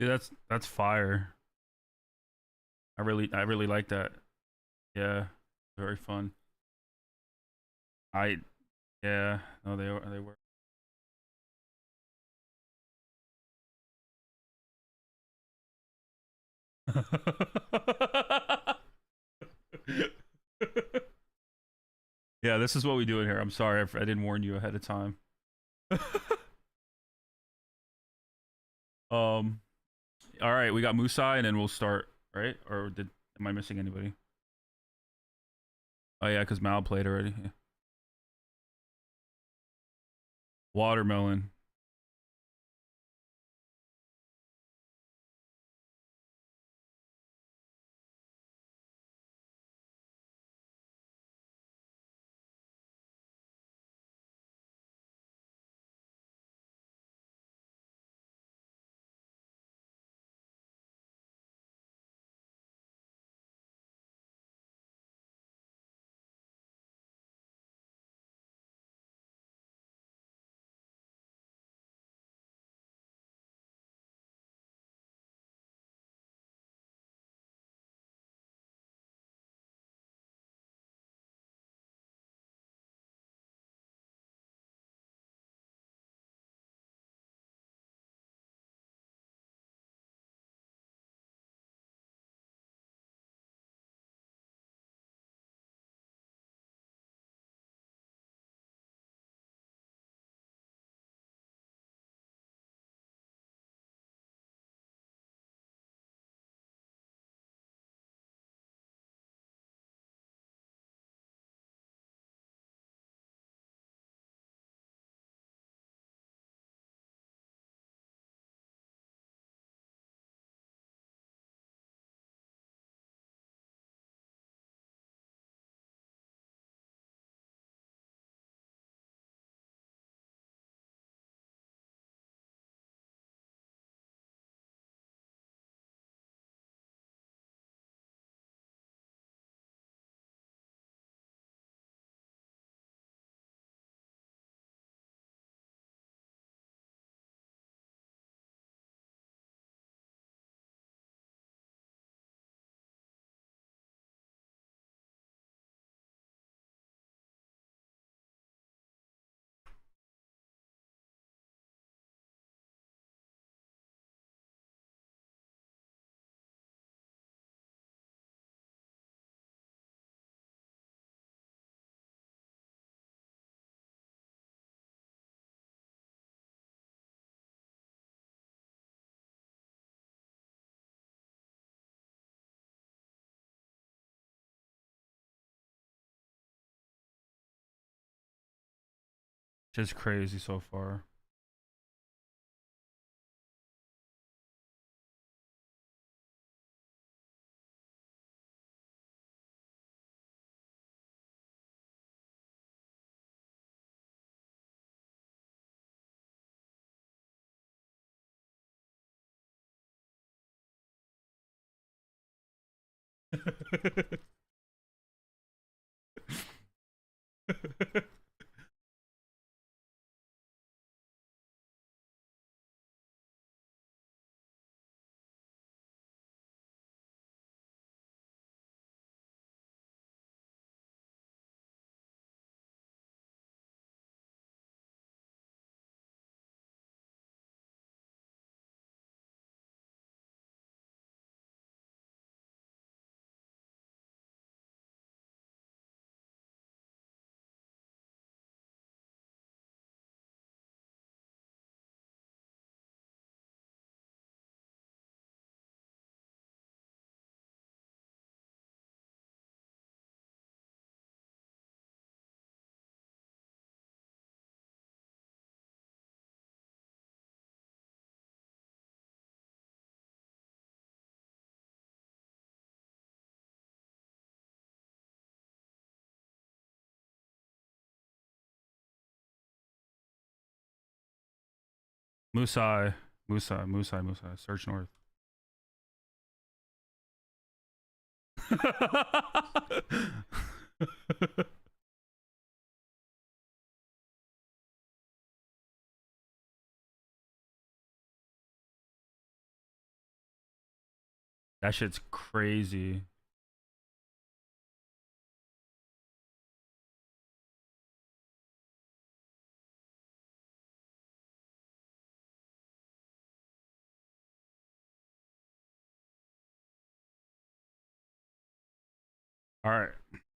Dude, that's fire. I really like that. Yeah, very fun. I yeah, no, they were. Yeah, this is what we do in here. I'm sorry I didn't warn you ahead of time. um, all right, we got Mousai, and then we'll start. Right? Or am I missing anybody? Oh yeah, because Mal played already. Yeah. Watermelon. Just crazy so far. Mousai, Mousai. Search north. That shit's crazy. All right.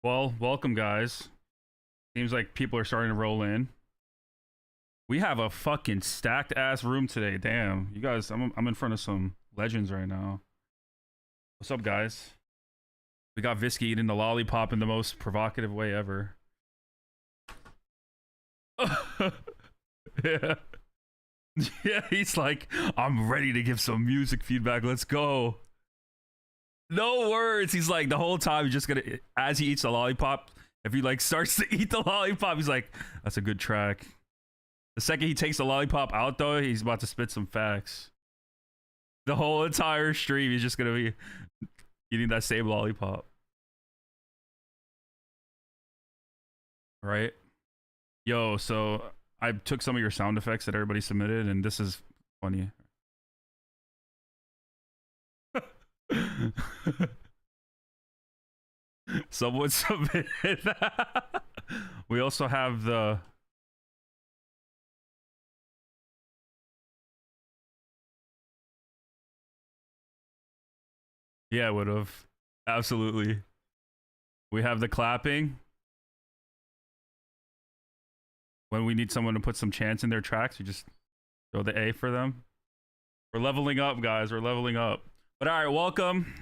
Well, welcome, guys. Seems like people are starting to roll in. We have a fucking stacked ass room today. Damn, you guys, I'm in front of some legends right now. What's up, guys? We got Viskus eating the lollipop in the most provocative way ever. Yeah. Yeah, he's like, I'm ready to give some music feedback. Let's go. No words. He's like, the whole time, he's just gonna, as he eats the lollipop, if he like starts to eat the lollipop, he's like, that's a good track. The second he takes the lollipop out, though, he's about to spit some facts. The whole entire stream, he's just gonna be eating that same lollipop. Right? Yo, so I took some of your sound effects that everybody submitted, and this is funny. Someone submitted that. We also have the... Yeah, would have. Absolutely. We have the clapping. When we need someone to put some chants in their tracks, we just throw the A for them. We're leveling up, guys. We're leveling up. But all right, welcome.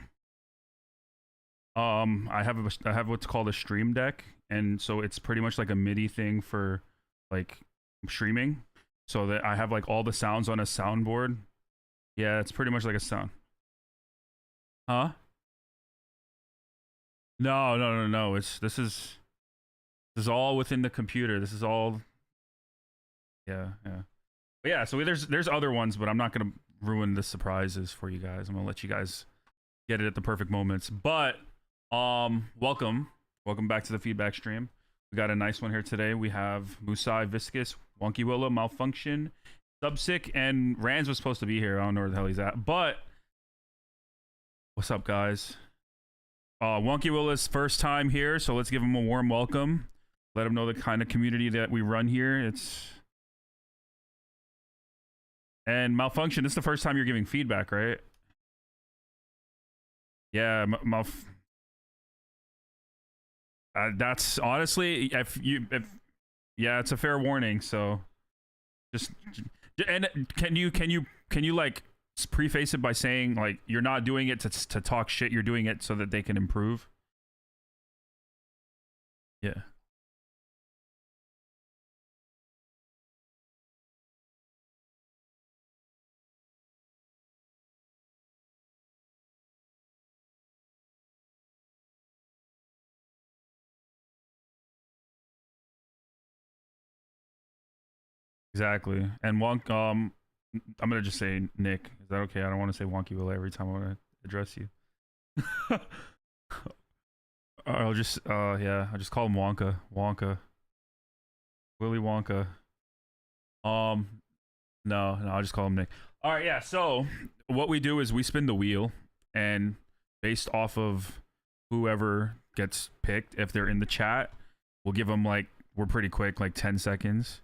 I have what's called a stream deck, and so it's pretty much like a MIDI thing for like streaming. So that I have like all the sounds on a soundboard. Yeah, it's pretty much like a sound. Huh? No. This is all within the computer. This is all. Yeah. But yeah, so there's other ones, but I'm not gonna ruin the surprises for you guys. I'm gonna let you guys get it at the perfect moments. But welcome back to the feedback stream. We got a nice one here today. We have Mousai, Viskus, Wonkywilla, Malfunktion, Subsicc, and Rands was supposed to be here. I don't know where the hell he's at, but what's up, guys? Wonkywilla's first time here, so let's give him a warm welcome. Let him know the kind of community that we run here. And Malfunktion, this is the first time you're giving feedback, right? Yeah, that's honestly, yeah, it's a fair warning. So, and can you like preface it by saying like you're not doing it to talk shit, you're doing it so that they can improve? Yeah. Exactly. And I'm gonna just say Nick. Is that okay? I don't want to say Wonkywilla every time I want to address you. I'll just yeah, I'll just call him Wonka. Willy Wonka. No, I'll just call him Nick. All right, yeah. So what we do is we spin the wheel, and based off of whoever gets picked, if they're in the chat, we'll give them like, we're pretty quick, like 10 seconds,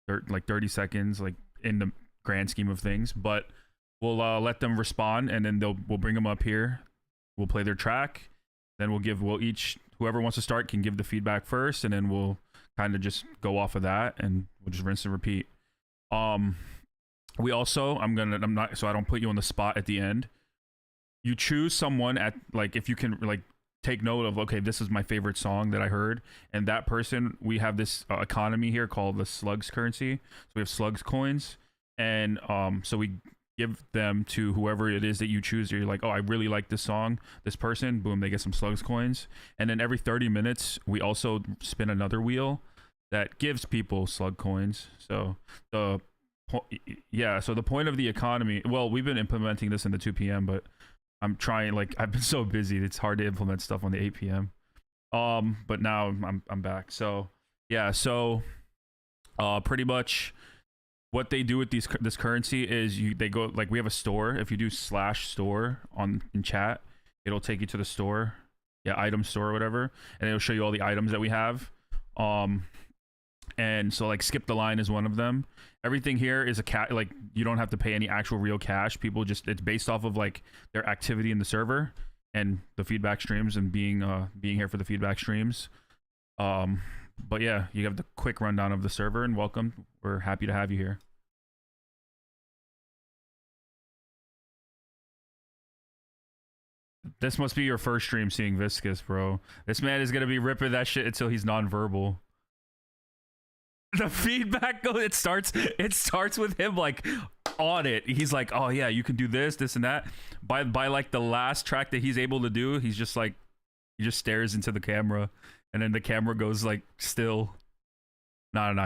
or like 30 seconds, like in the grand scheme of things. But we'll let them respond, and then we'll bring them up here. We'll play their track. Then we'll each, whoever wants to start can give the feedback first, and then we'll kind of just go off of that, and we'll just rinse and repeat. We also, I'm not, so I don't put you on the spot at the end. You choose someone at, like, if you can, like, take note of, okay, this is my favorite song that I heard, and that person, we have this economy here called the slugs currency. So we have slugs coins, and so we give them to whoever it is that you choose. You're like, oh, I really like this song, this person, boom, they get some slugs coins. And then every 30 minutes we also spin another wheel that gives people slug coins. So the point of the economy, well, we've been implementing this in the 2 p.m, but I'm trying, like, I've been so busy, it's hard to implement stuff on the 8 p.m. But now I'm back. So yeah, so pretty much what they do with this currency is they go, like, we have a store. If you do /store in chat, it'll take you to the store, yeah, item store or whatever, and it'll show you all the items that we have. And so like skip the line is one of them. Everything here is like you don't have to pay any actual real cash. People just, it's based off of like their activity in the server and the feedback streams and being here for the feedback streams. But yeah, you have the quick rundown of the server, and welcome. We're happy to have you here. This must be your first stream seeing Viskus, bro. This man is gonna be ripping that shit until he's nonverbal. The feedback goes, it starts with him like on it. He's like, oh yeah, you can do this and that. By like the last track that he's able to do, he's just like, he just stares into the camera, and then the camera goes like still. No, I know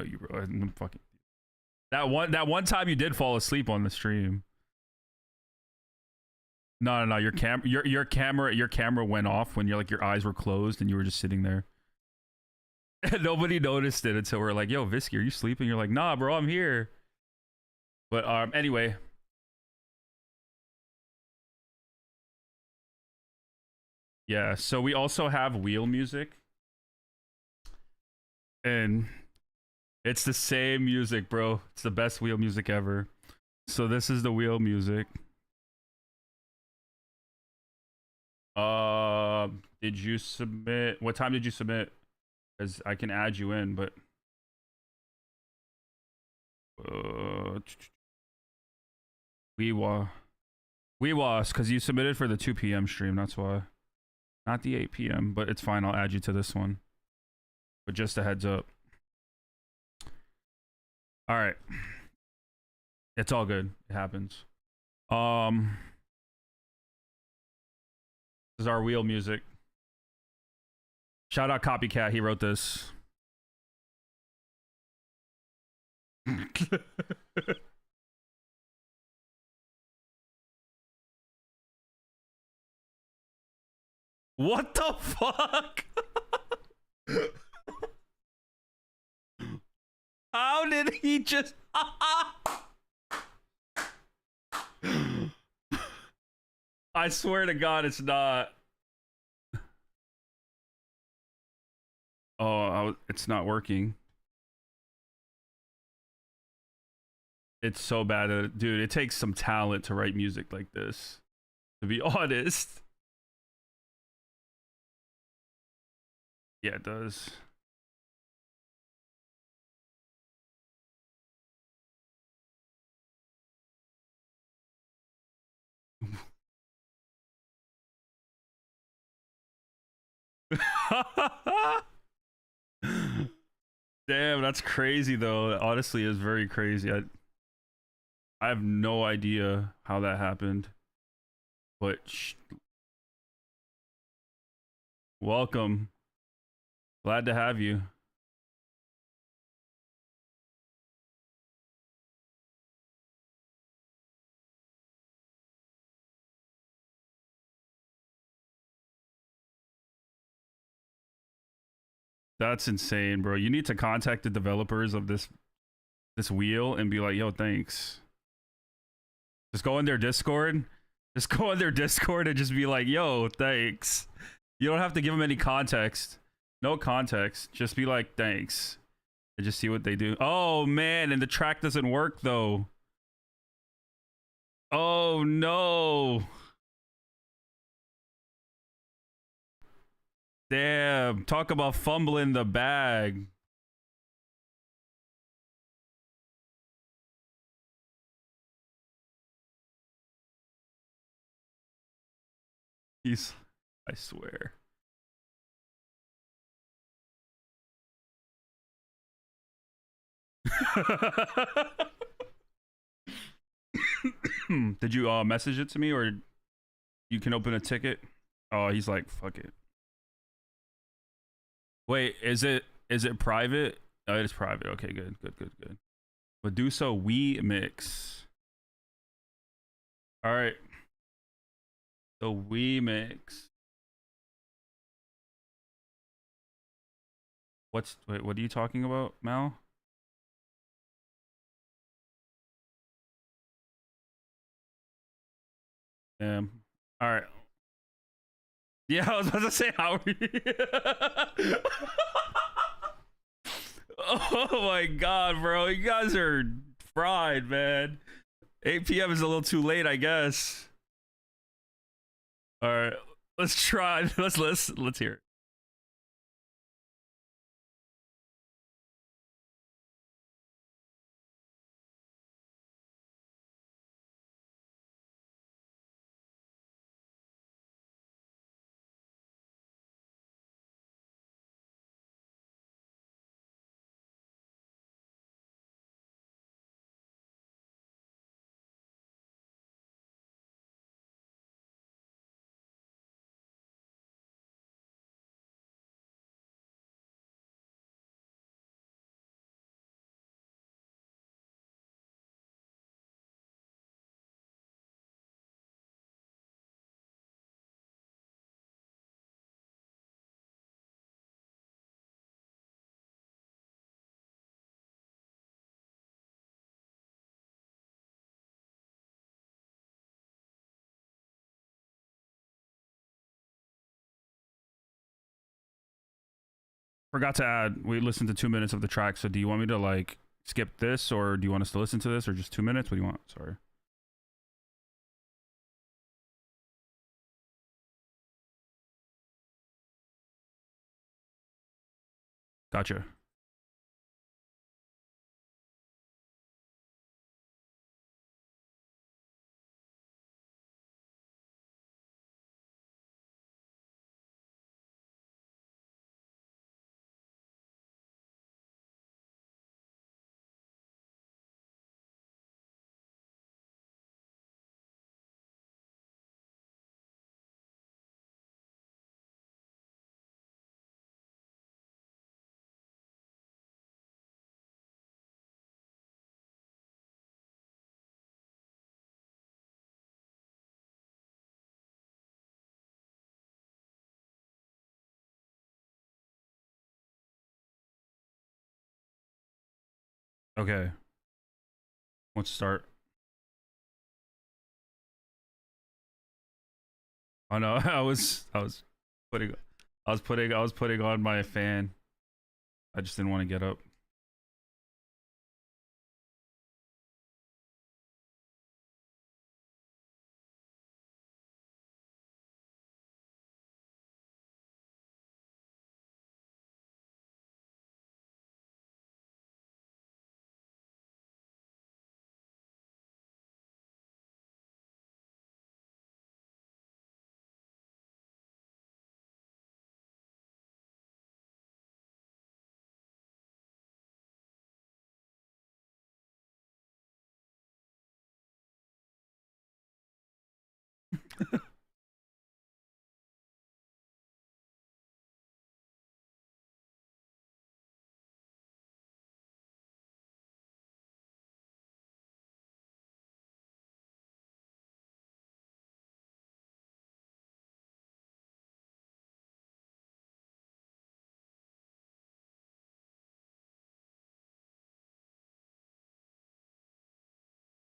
you, bro. I'm fucking that one time you did fall asleep on the stream. No, your camera went off when your eyes were closed and you were just sitting there. Nobody noticed it until we're like, yo, Visky, are you sleeping? You're like, nah, bro, I'm here. But anyway. Yeah, so we also have wheel music. And it's the same music, bro. It's the best wheel music ever. So this is the wheel music. Did you submit? What time did you submit? Because I can add you in, but we was because you submitted for the 2 p.m. stream. That's why, not the 8 p.m. But it's fine. I'll add you to this one. But just a heads up. All right, it's all good. It happens. This is our wheel music. Shout out Copycat, he wrote this. What the fuck? How did he just... I swear to God, it's not. Oh, it's not working. It's so bad. Dude, it takes some talent to write music like this, to be honest. Yeah, it does. Damn, that's crazy though. Honestly, it's very crazy. I have no idea how that happened. But welcome. Glad to have you. That's insane, bro. You need to contact the developers of this wheel and be like, yo, thanks. Just go in their Discord. Just go in their Discord and just be like, yo, thanks. You don't have to give them any context. No context. Just be like, thanks. And just see what they do. Oh, man. And the track doesn't work, though. Oh, no. Damn. Talk about fumbling the bag. I swear. Did you message it to me, or you can open a ticket? Oh, he's like, fuck it. Wait, is it private? Oh, it is private. Okay, good. But do so we mix. All right. The we mix. Wait, what are you talking about, Mal? All right. Yeah, I was about to say how. Oh my god, bro! You guys are fried, man. 8 p.m. is a little too late, I guess. All right, let's try. Let's hear it. Forgot to add. We listened to 2 minutes of the track. So, do you want me to like skip this, or do you want us to listen to this, or just 2 minutes? What do you want? Sorry. Gotcha. Okay. Let's start. Oh no, putting, I was putting on my fan. I just didn't want to get up.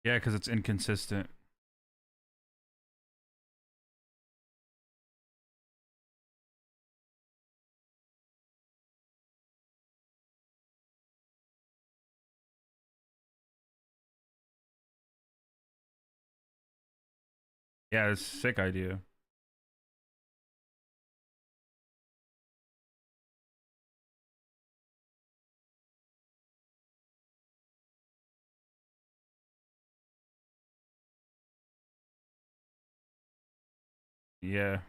Yeah, because it's inconsistent. Yeah, it's a sick idea. Yeah.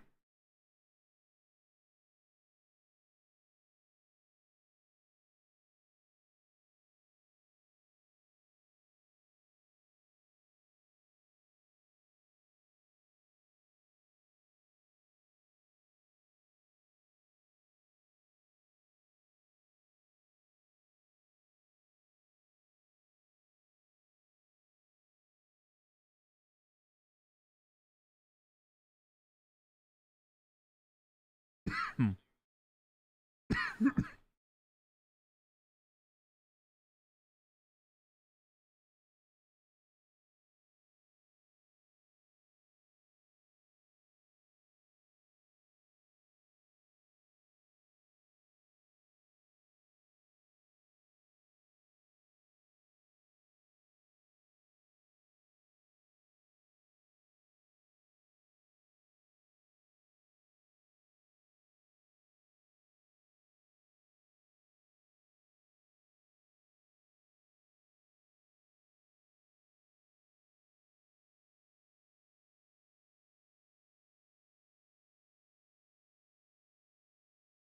Hmm.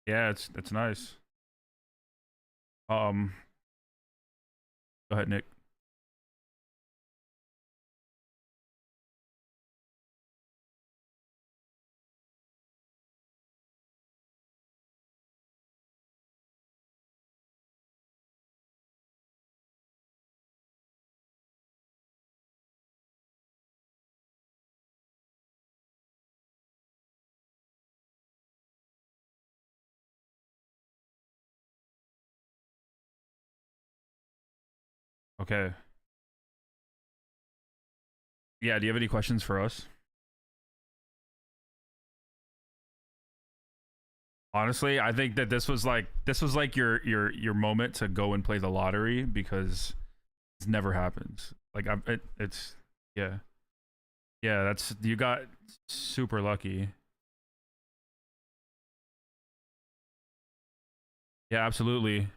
Yeah, it's nice. Um, go ahead, Nick. Okay. Yeah, do you have any questions for us? Honestly, I think that this was like your moment to go and play the lottery because it never happens. Like it's yeah. Yeah, that's you got super lucky. Yeah, absolutely.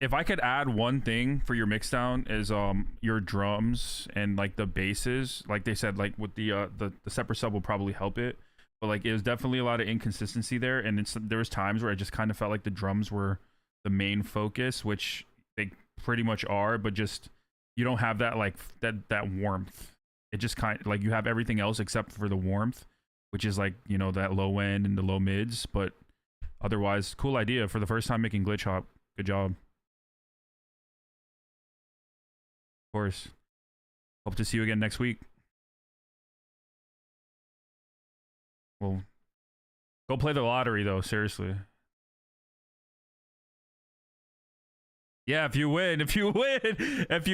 If I could add one thing for your mixdown is your drums and like the basses, like they said, like with the separate sub will probably help it, but like it was definitely a lot of inconsistency there, and there was times where I just kind of felt like the drums were the main focus, which they pretty much are, but just you don't have that like that warmth. It just kind of like you have everything else except for the warmth, which is like that low end and the low mids, but otherwise, cool idea for the first time making glitch hop. Good job. Of course. Hope to see you again next week. Well, go play the lottery though, seriously. Yeah, if you win, if you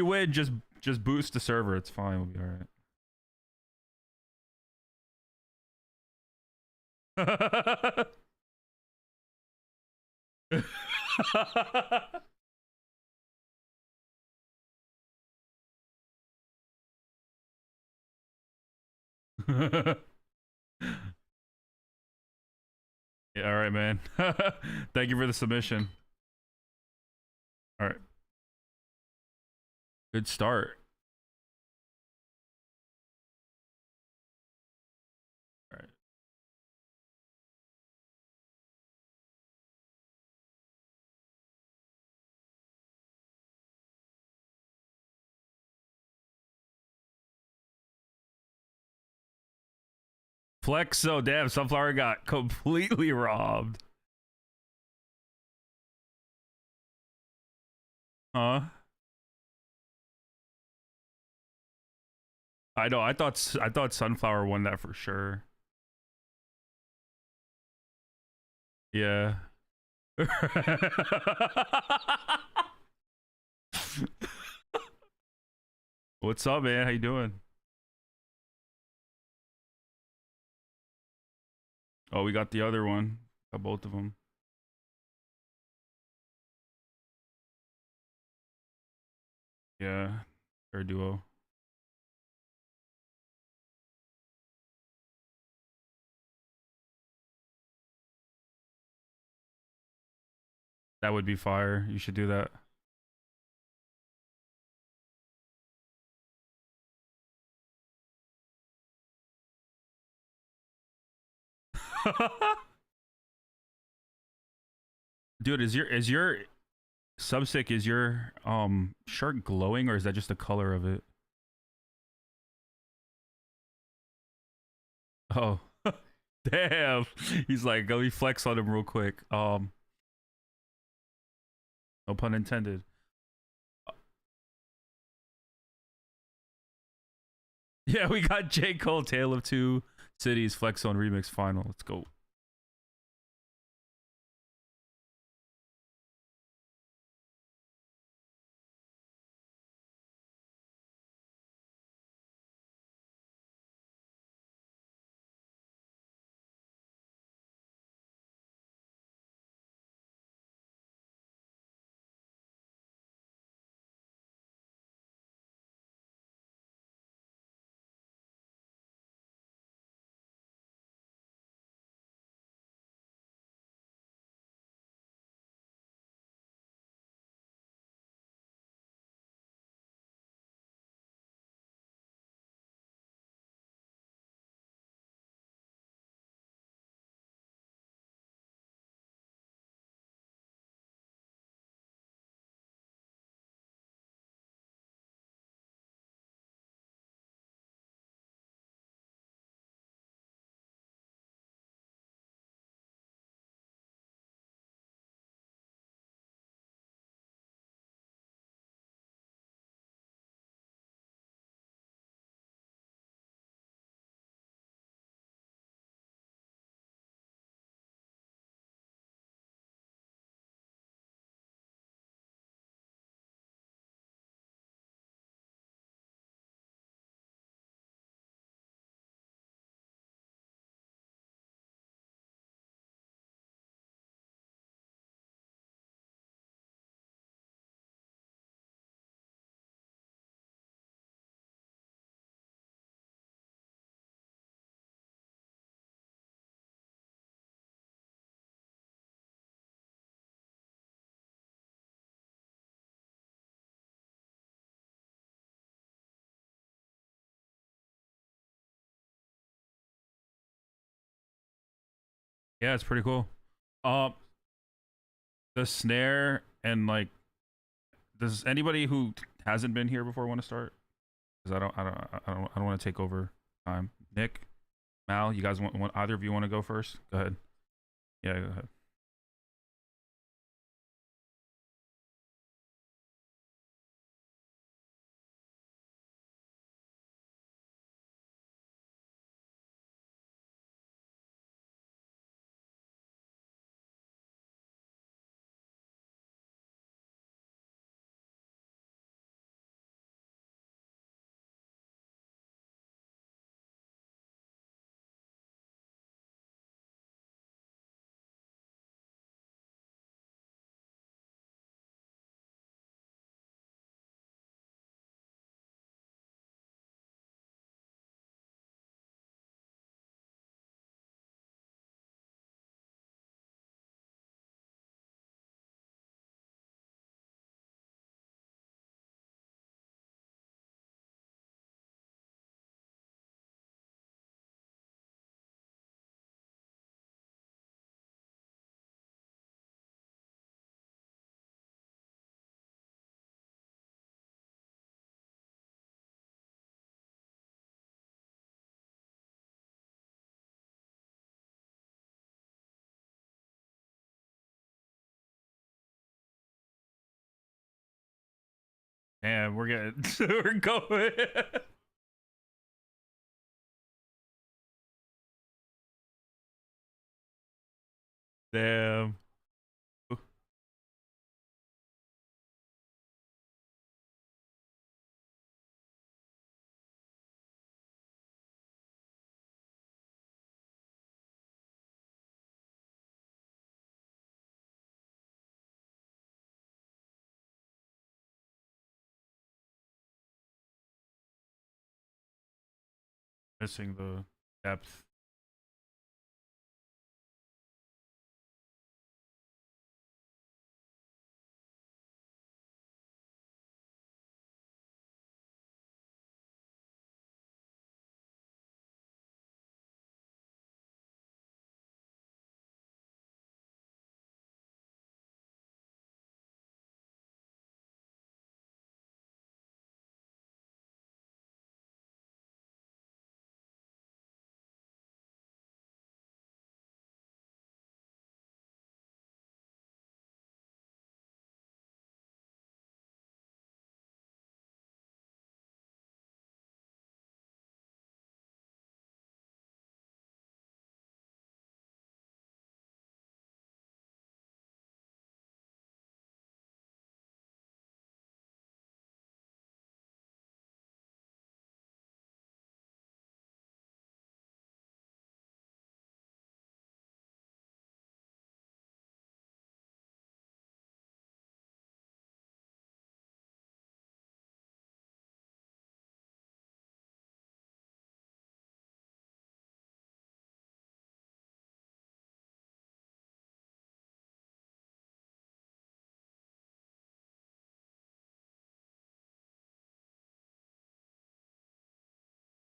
win, just boost the server. It's fine. We'll be all right. Yeah, all right, man. Thank you for the submission. All right. Good start. All right. Flexo, damn, Sunflower got completely robbed. Huh? I know. I thought Sunflower won that for sure. Yeah. What's up, man? How you doing? Oh, we got the other one. Got both of them. Yeah. Third duo. That would be fire. You should do that. Dude, is your Subsicc, is your shirt glowing, or is that just the color of it? Oh. Damn. He's like, let me flex on him real quick. No pun intended. Yeah, we got J. Cole, Tale of Two Cities, Flex on Remix Final. Let's go. Yeah, it's pretty cool. Um, the snare and like, does anybody who hasn't been here before want to start? Because I don't want to take over time. Nick, Mal, you guys want either of you want to go first? Go ahead. Yeah, go ahead. Damn, we're getting we're going. Damn. Missing the depth.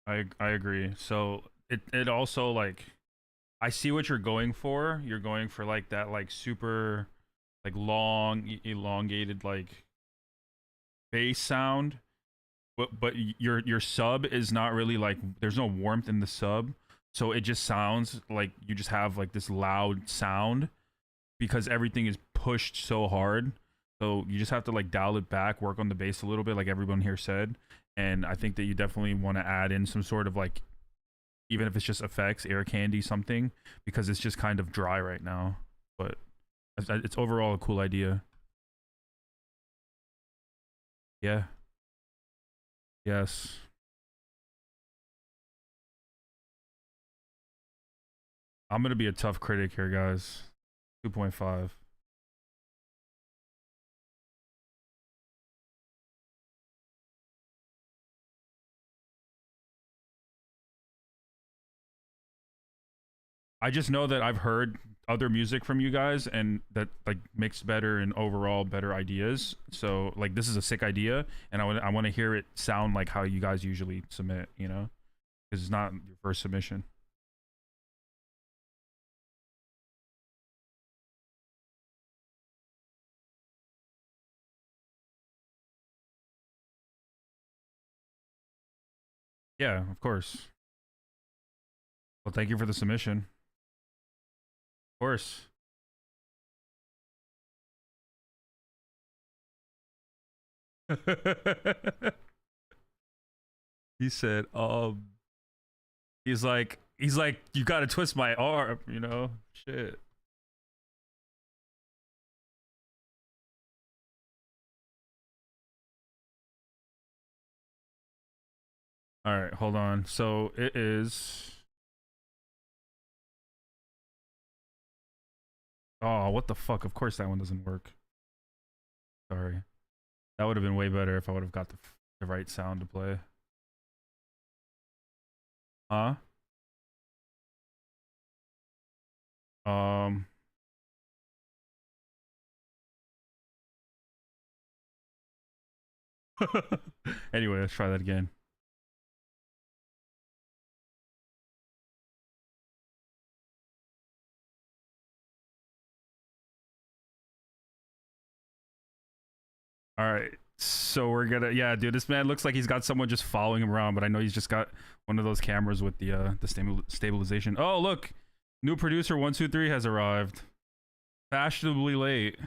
I agree. So it also like, I see what you're going for. You're going for like that like super like long elongated like bass sound, but your sub is not really like, there's no warmth in the sub, so it just sounds like you just have like this loud sound because everything is pushed so hard. So you just have to like dial it back, work on the bass a little bit, like everyone here said. And I think that you definitely want to add in some sort of like, even if it's just effects, air candy, something, because it's just kind of dry right now. But it's overall a cool idea. Yeah. Yes. I'm gonna be a tough critic here, guys. 2.5. I just know that I've heard other music from you guys and that like makes better and overall better ideas. So like this is a sick idea, and I want to hear it sound like how you guys usually submit, you know? Because it's not your first submission. Yeah, of course. Well, thank you for the submission. Of course. He said, he's like, you gotta twist my arm, you know? Shit. All right, hold on. So it is. Oh, what the fuck? Of course that one doesn't work. Sorry. That would have been way better if I would have got the right sound to play. Huh? Um. Anyway, let's try that again. All right. So we're gonna, yeah, dude. This man looks like he's got someone just following him around, but I know he's just got one of those cameras with the stabilization. Oh, look, new producer 123 has arrived. Fashionably late.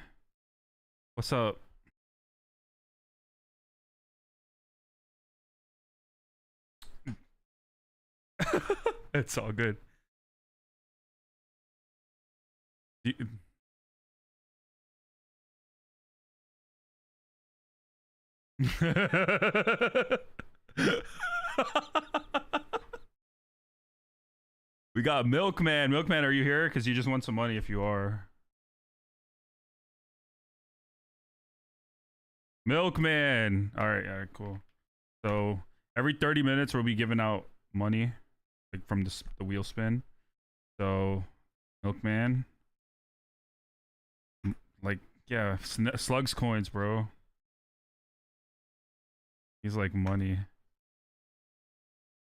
What's up? It's all good. We got Milkman. Milkman, are you here? Because you just want some money if you are. Milkman. All right, cool. So every 30 minutes we'll be giving out money, like from the wheel spin. So Milkman, like, yeah, slugs coins, bro. He's like money.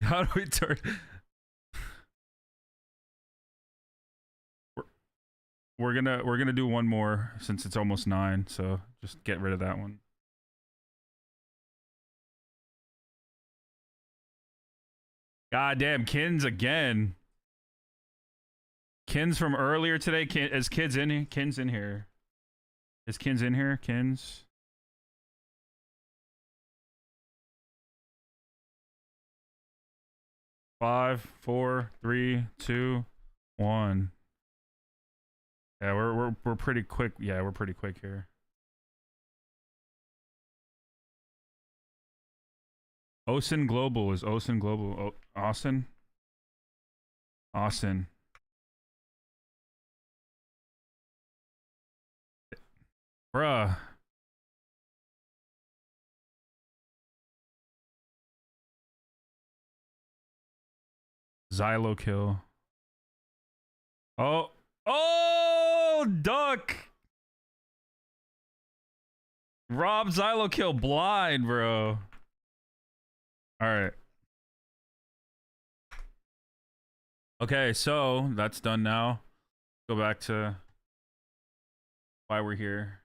How do we turn? We're gonna do one more since it's almost 9, so just get rid of that one. God damn, Kins again. Kins from earlier today. Is Kins in here? Kins in here. Is Kins in here? Kins. Five, four, three, two, one. Yeah, we're pretty quick. Yeah, we're pretty quick here. Osin Global is Osin Global. Oh, Austin. Austin. Bruh. Xylo kill. Oh. Oh, duck. Rob Xylo kill blind, bro. All right. Okay, so that's done now. Go back to why we're here.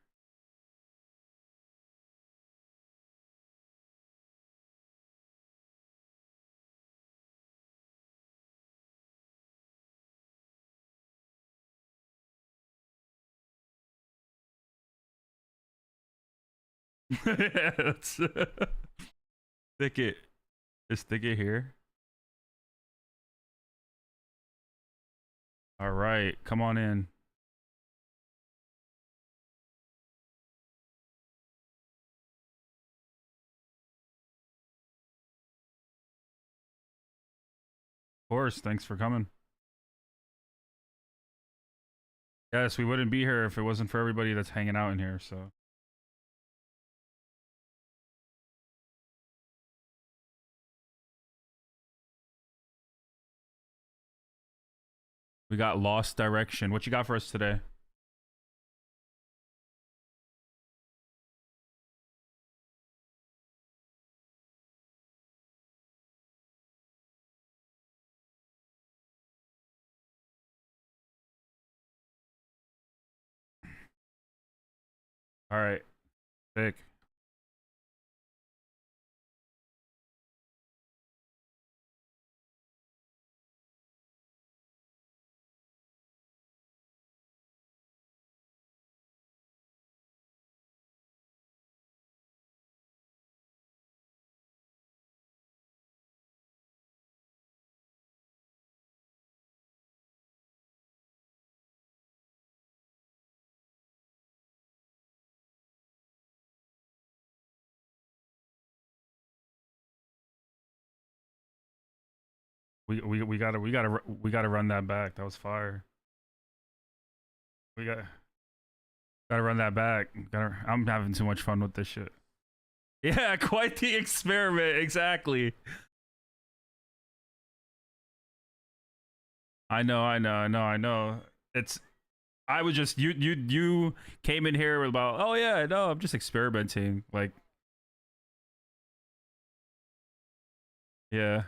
Yeah, stick it. Just stick it here. All right, come on in. Of course, thanks for coming. Yes, we wouldn't be here if it wasn't for everybody that's hanging out in here, so. We got Lost Direction. What you got for us today? All right, sick. We gotta run that back. That was fire. We gotta run that back. I'm having too much fun with this shit. Yeah, quite the experiment. Exactly. I know. It's I was just you came in here with about, oh yeah, no, I'm just experimenting. Like, yeah.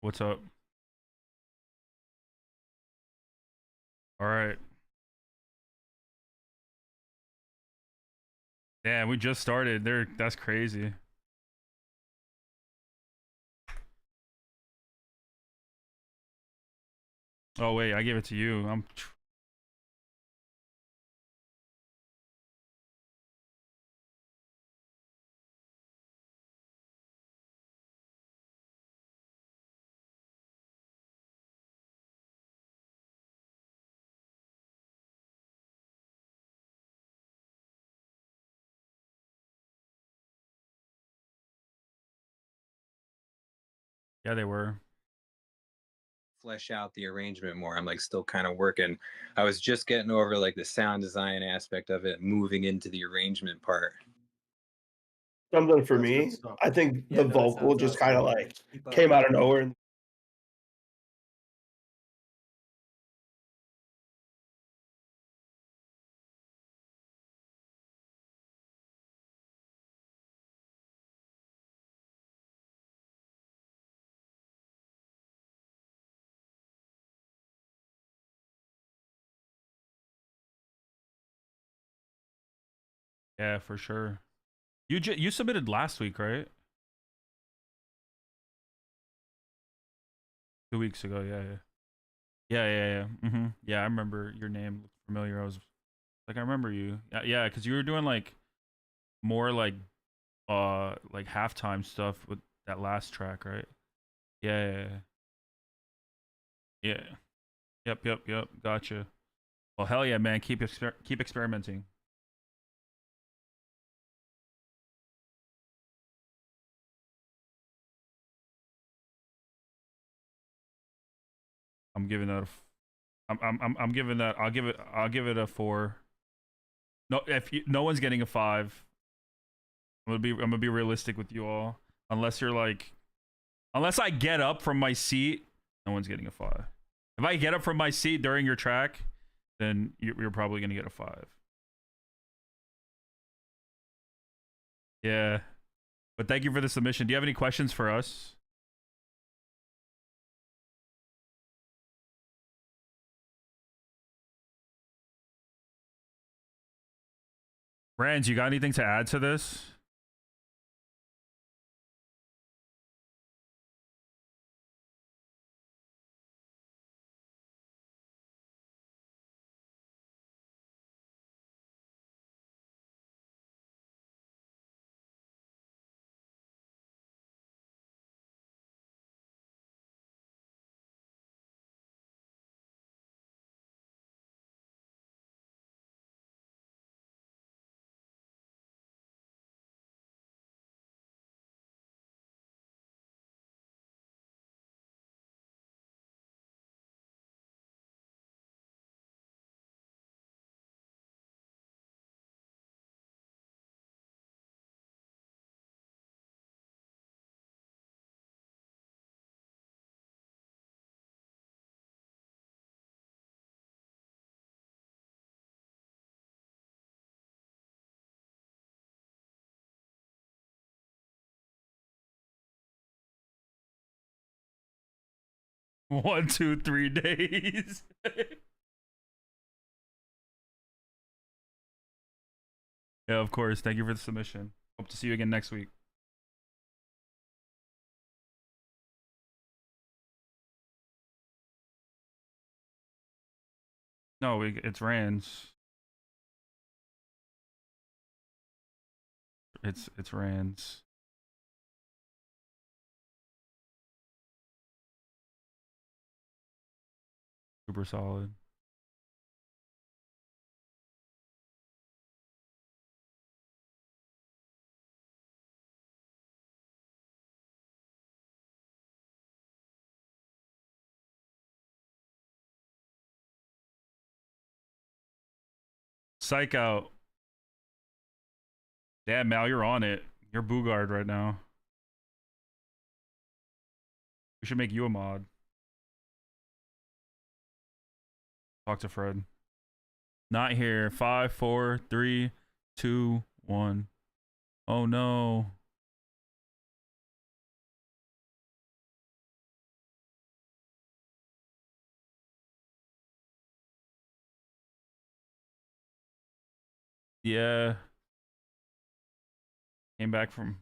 What's up? All right. Damn, we just started. That's crazy. Oh wait, I gave it to you. Yeah, they were. Flesh out the arrangement more. I'm like still kind of working. I was just getting over like the sound design aspect of it, moving into the arrangement part. Something for That's good me, stuff. I think Yeah, the no, it vocal sounds just awesome, kinda, man. like, Keep up, came out man. of nowhere and Yeah, for sure. You submitted last week, right? 2 weeks ago. Yeah, yeah. Yeah. Yeah, I remember your name looked familiar. I was like, I remember you. Yeah, because you were doing like more like halftime stuff with that last track, right? Yeah. Yeah. Yep. Gotcha. Well, hell yeah, man. Keep experimenting. I'm giving that. I'm giving that. I'll give it a 4. No, no one's getting a 5. I'm gonna be realistic with you all. Unless I get up from my seat, no one's getting a 5. If I get up from my seat during your track, then you're probably gonna get a 5. Yeah, but thank you for the submission. Do you have any questions for us? Brands, you got anything to add to this? 1, 2, 3 days. Yeah, of course. Thank you for the submission. Hope to see you again next week. No, it's Rands. It's Rands. Super solid. Psych out. Damn, Mal, you're on it. You're Boogard right now. We should make you a mod. Talk to Fred. Not here. 5, 4, 3, 2, 1. Oh no. Yeah. Came back from.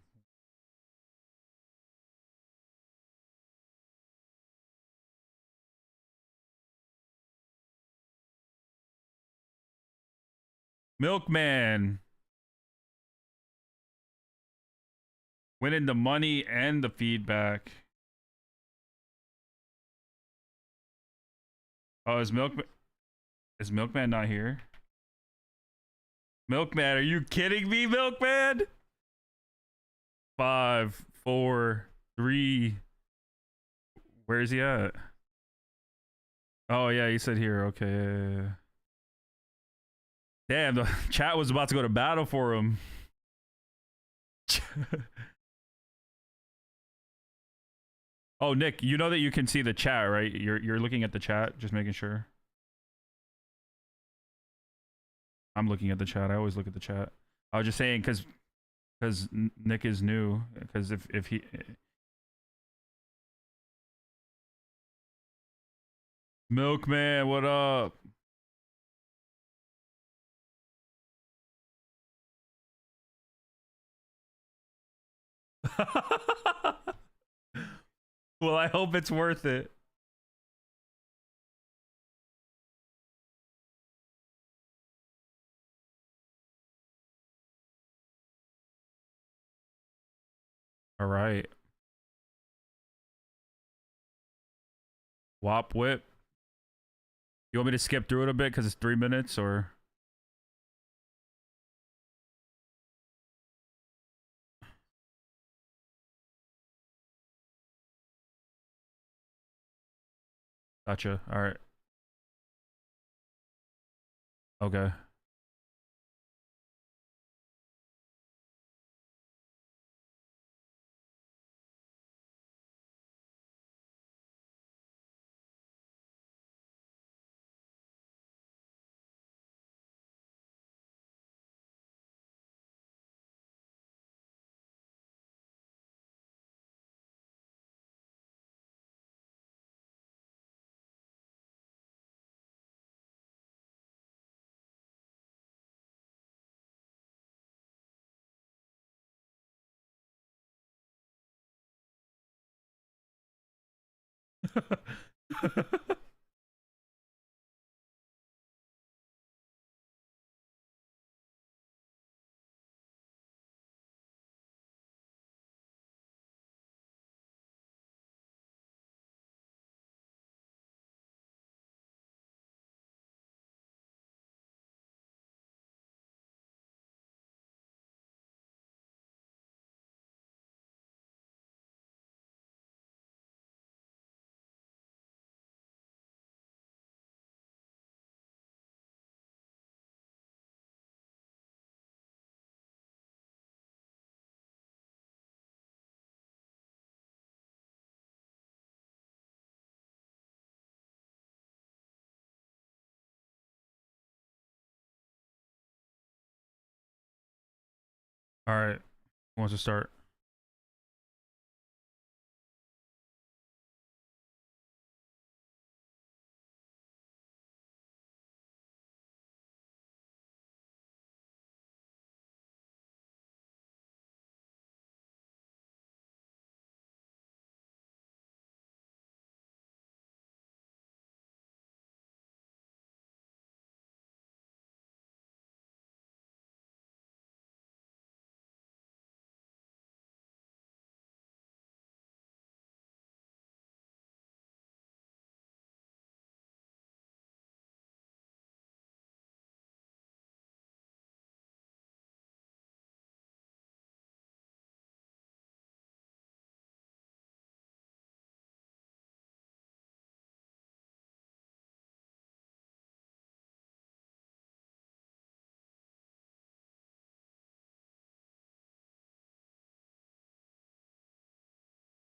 Milkman. Winning the money and the feedback. Oh, is Milkman not here? Milkman, are you kidding me, Milkman? 5, 4, 3. Where is he at? Oh yeah, he said here. Okay. Yeah. Damn, the chat was about to go to battle for him. Oh, Nick, you know that you can see the chat, right? You're looking at the chat, just making sure. I'm looking at the chat. I always look at the chat. I was just saying because Nick is new. Because if he Milkman, what up? Well, I hope it's worth it. All right. Wop whip. You want me to skip through it a bit because it's 3 minutes or? Gotcha. All right. Okay. All right. Who wants to start?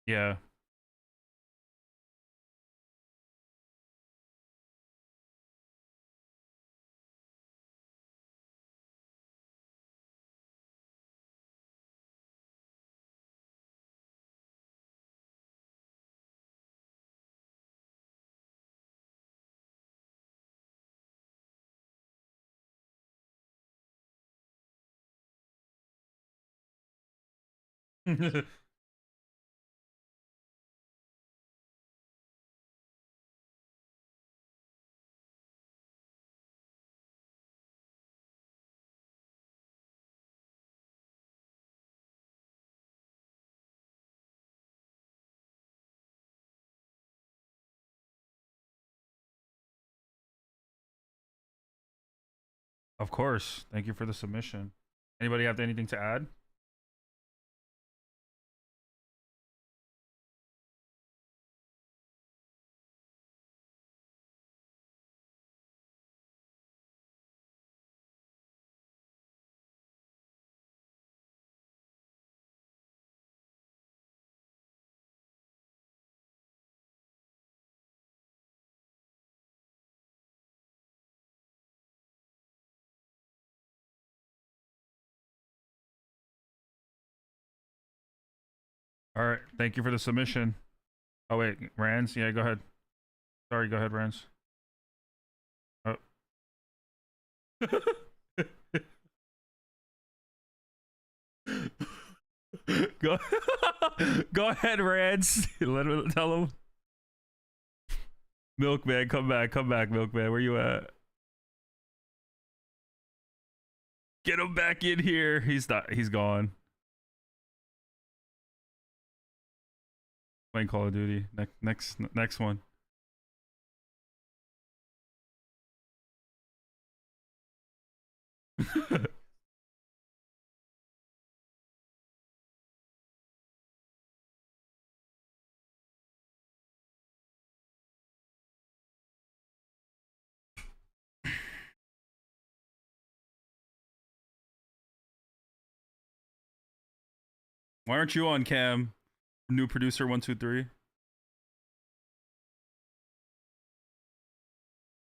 Yeah. Of course. Thank you for the submission. Anybody have anything to add? All right. Thank you for the submission. Oh wait, Rands. Yeah, go ahead. Sorry, go ahead, Rands. Oh. go, go ahead, Rands. Let him tell him. Milkman, come back, Milkman. Where you at? Get him back in here. He's not. He's gone. Playing Call of Duty. Next one. Why aren't you on cam? New producer 123.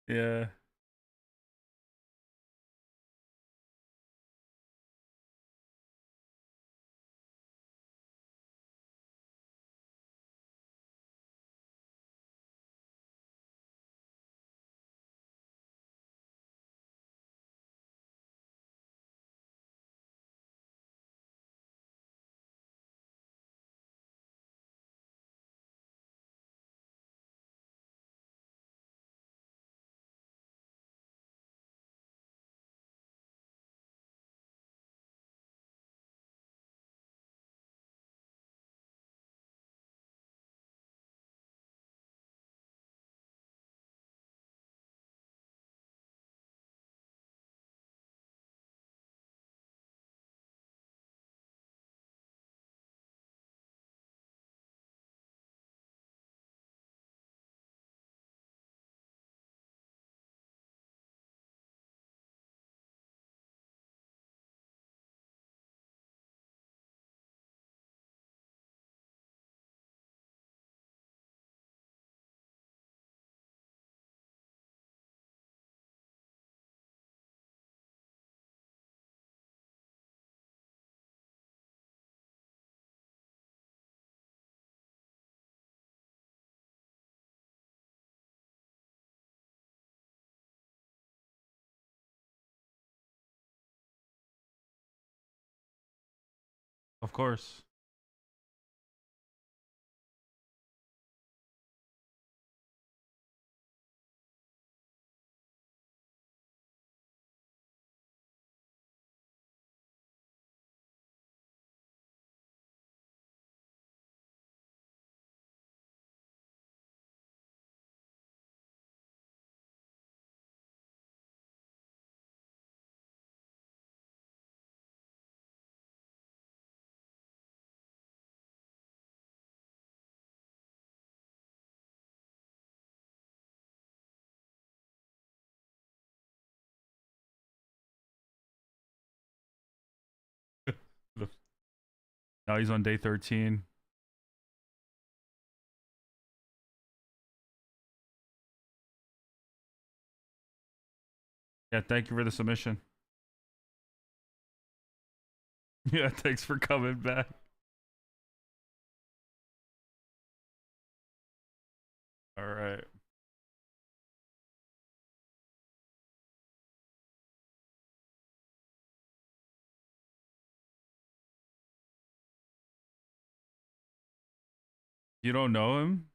Yeah. Of course. Now he's on day 13. Yeah, thank you for the submission. Yeah, thanks for coming back. All right. You don't know him?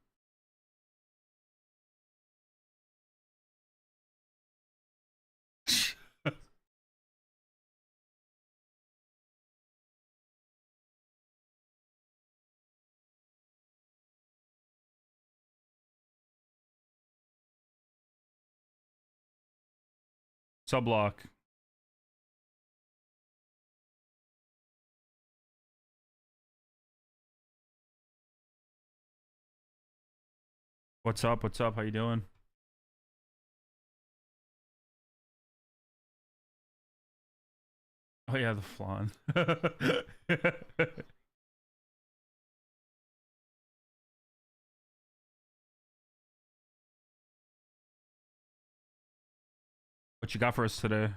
Sublock. What's up? What's up? How you doing? Oh yeah, the flan. What you got for us today?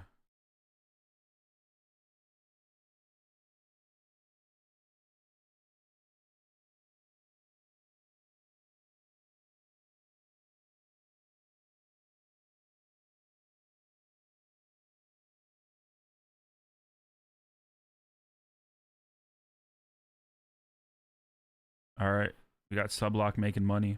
All right. We got Sublock making money.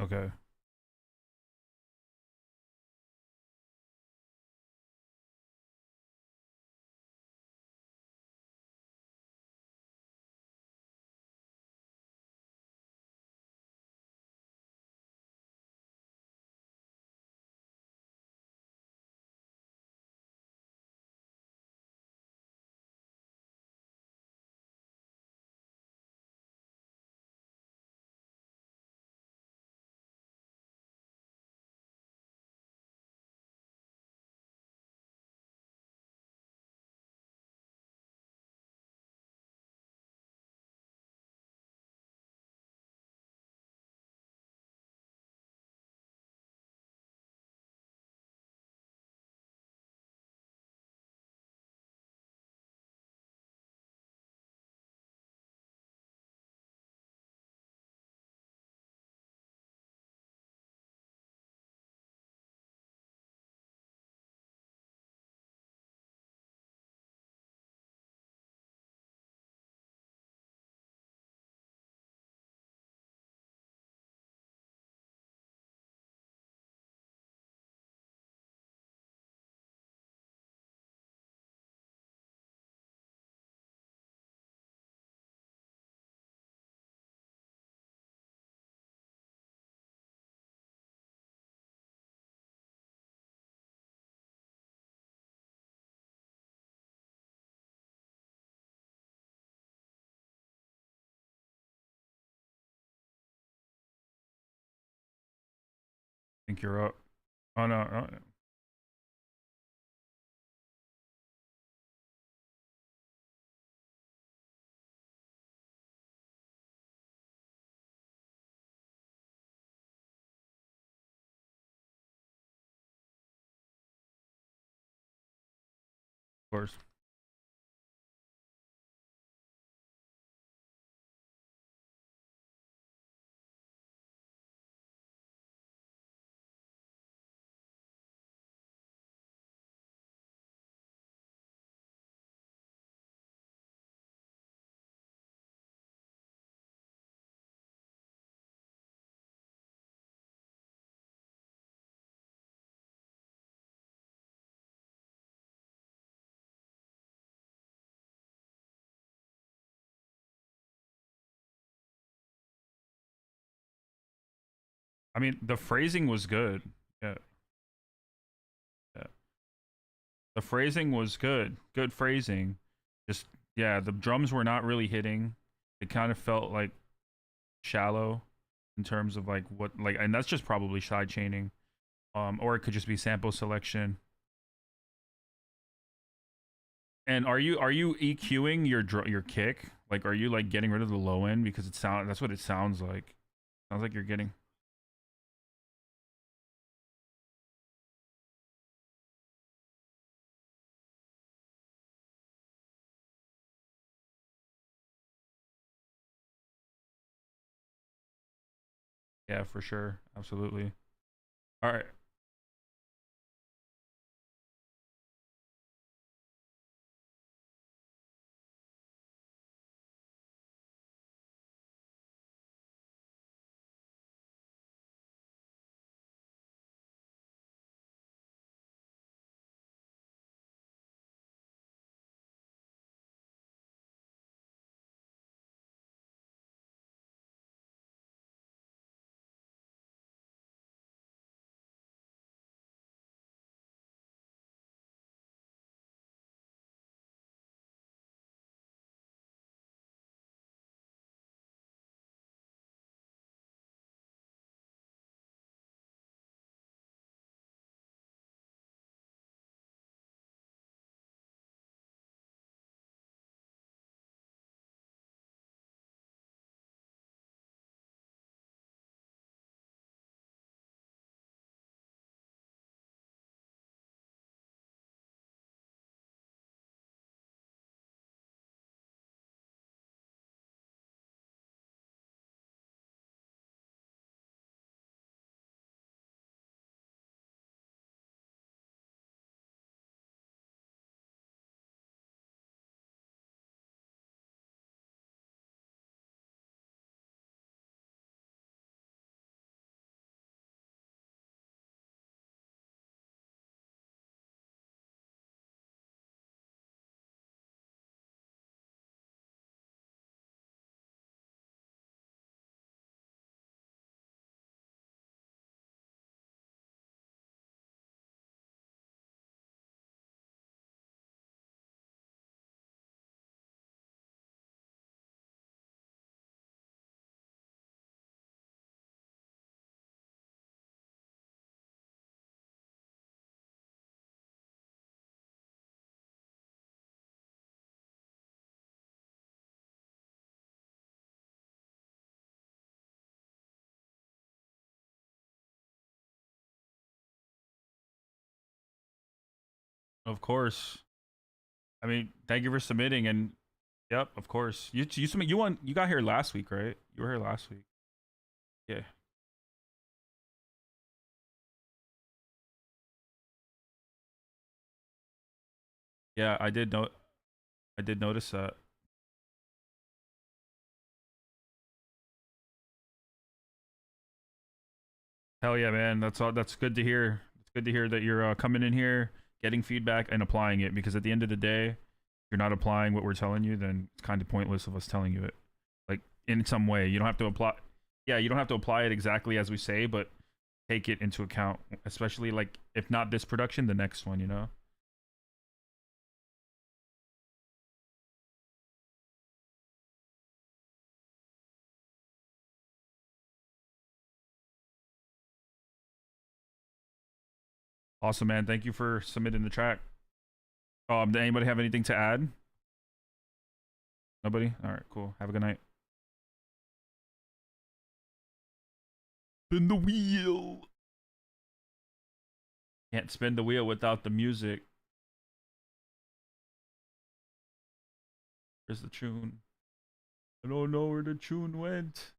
Okay. think you're up. Oh no. Oh, of course. I mean, the phrasing was good. Yeah, yeah. The phrasing was good. Good phrasing. Just yeah, the drums were not really hitting. It kind of felt like shallow in terms of like what like, and that's just probably side chaining. Or it could just be sample selection. And are you EQing your kick? Like, are you like getting rid of the low end because that's what it sounds like. Sounds like you're getting. Yeah, for sure, absolutely. All right. Of course. I mean, thank you for submitting. And yep, of course. You submit. You got here last week, right? You were here last week. Yeah. Yeah, I did know. I did notice that. Hell yeah, man. That's all. That's good to hear. It's good to hear that you're coming in here, getting feedback, and applying it. Because at the end of the day, if you're not applying what we're telling you, then it's kind of pointless of us telling you it. Like in some way, you don't have to apply. Yeah, you don't have to apply it exactly as we say, but take it into account. Especially like if not this production, the next one. You know. Awesome, man. Thank you for submitting the track. Did anybody have anything to add? Nobody? All right, cool. Have a good night. Spin the wheel. Can't spin the wheel without the music. Where's the tune? I don't know where the tune went.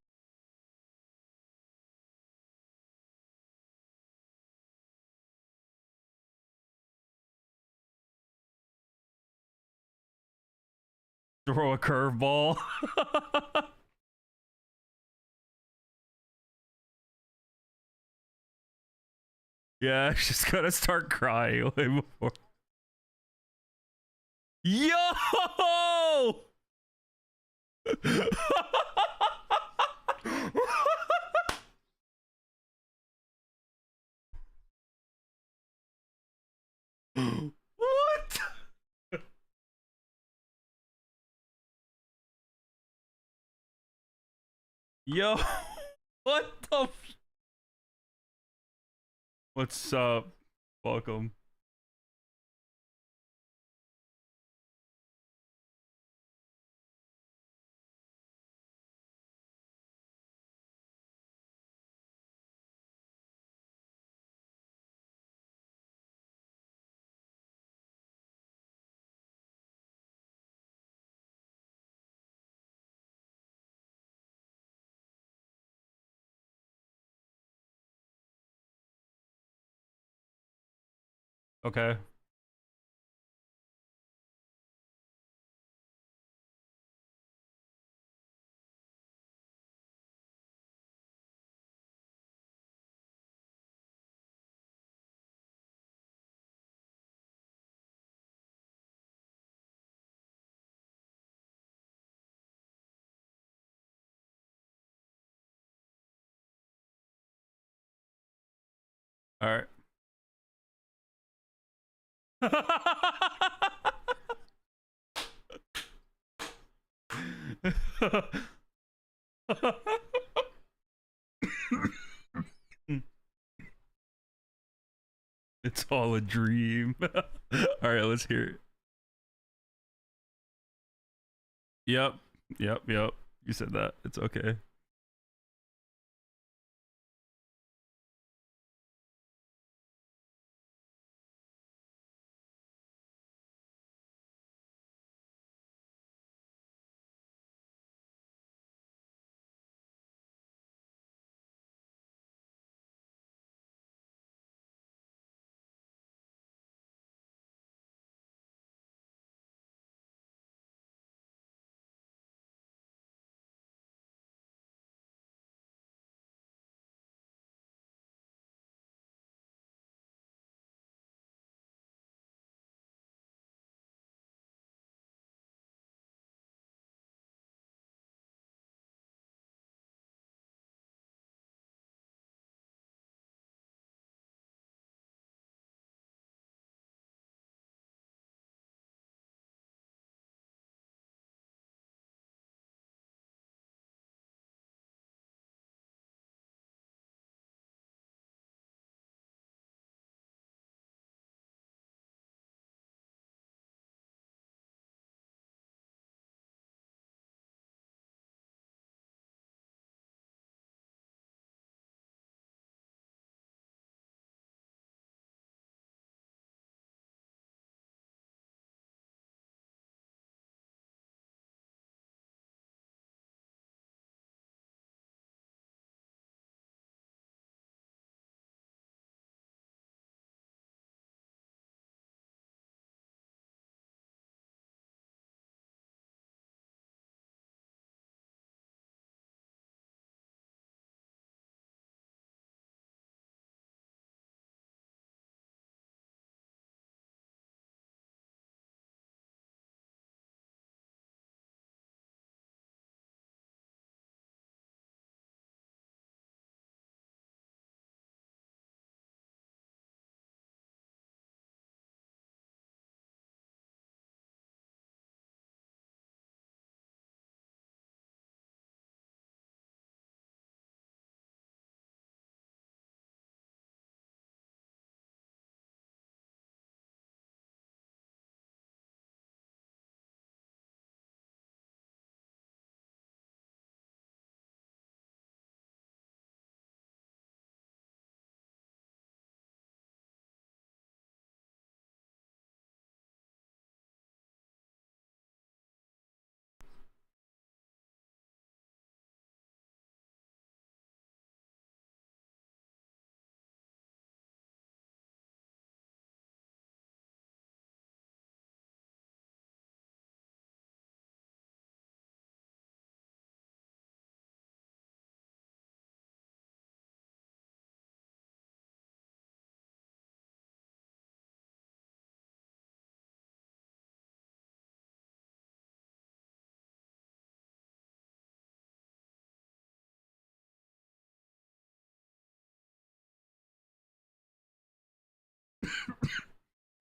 Throw a curveball. Yeah, she's gonna start crying way before. Yo! What? Yo, what the? What's up? Welcome. Okay. All right. It's all a dream. All right, let's hear it. Yep. Yep. You said that. It's okay.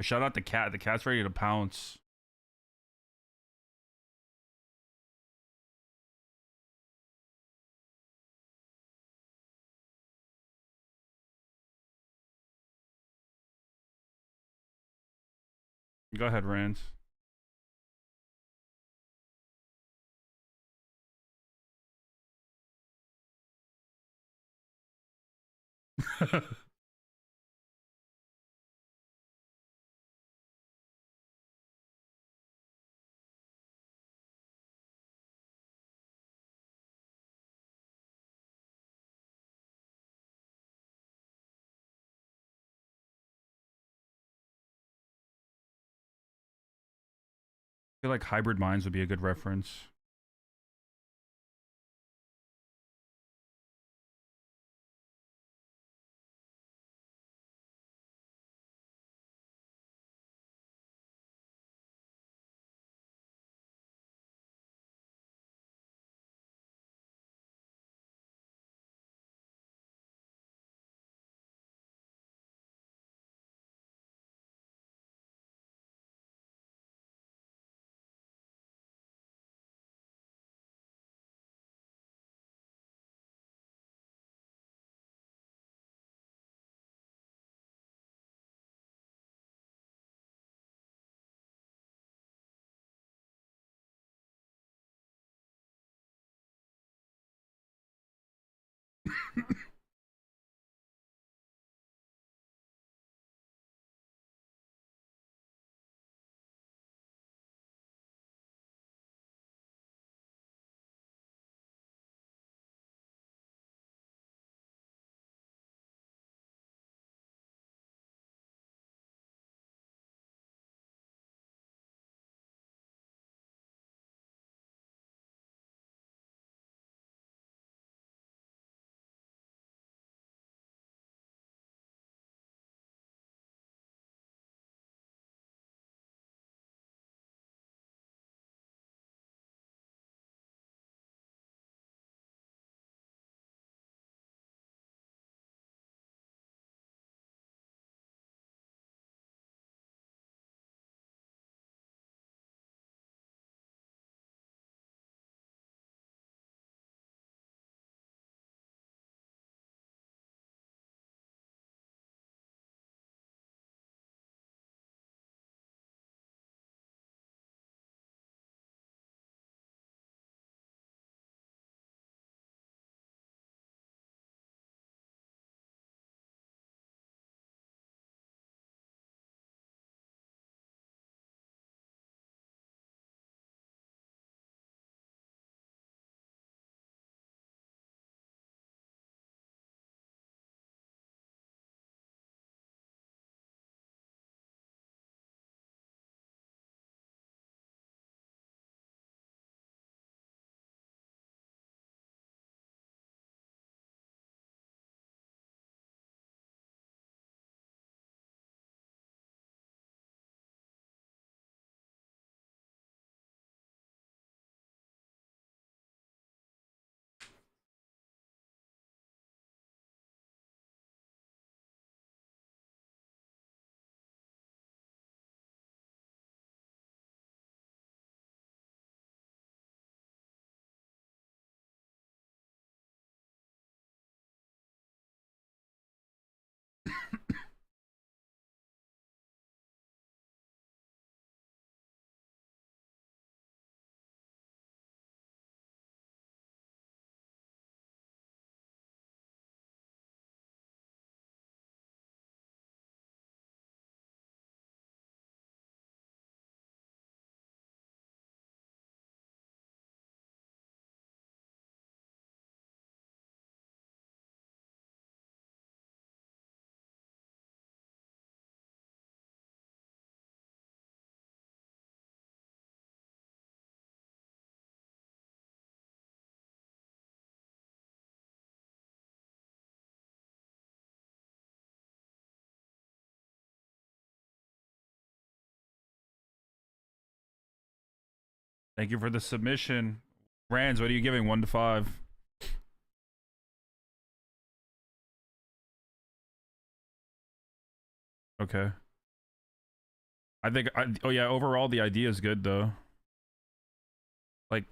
Shout out the cat. The cat's ready to pounce. Go ahead, Rand. I feel like Hybrid Minds would be a good reference. Thank you for the submission. Rands, what are you giving? 1 to 5. Okay. I think oh yeah, overall the idea is good though. Like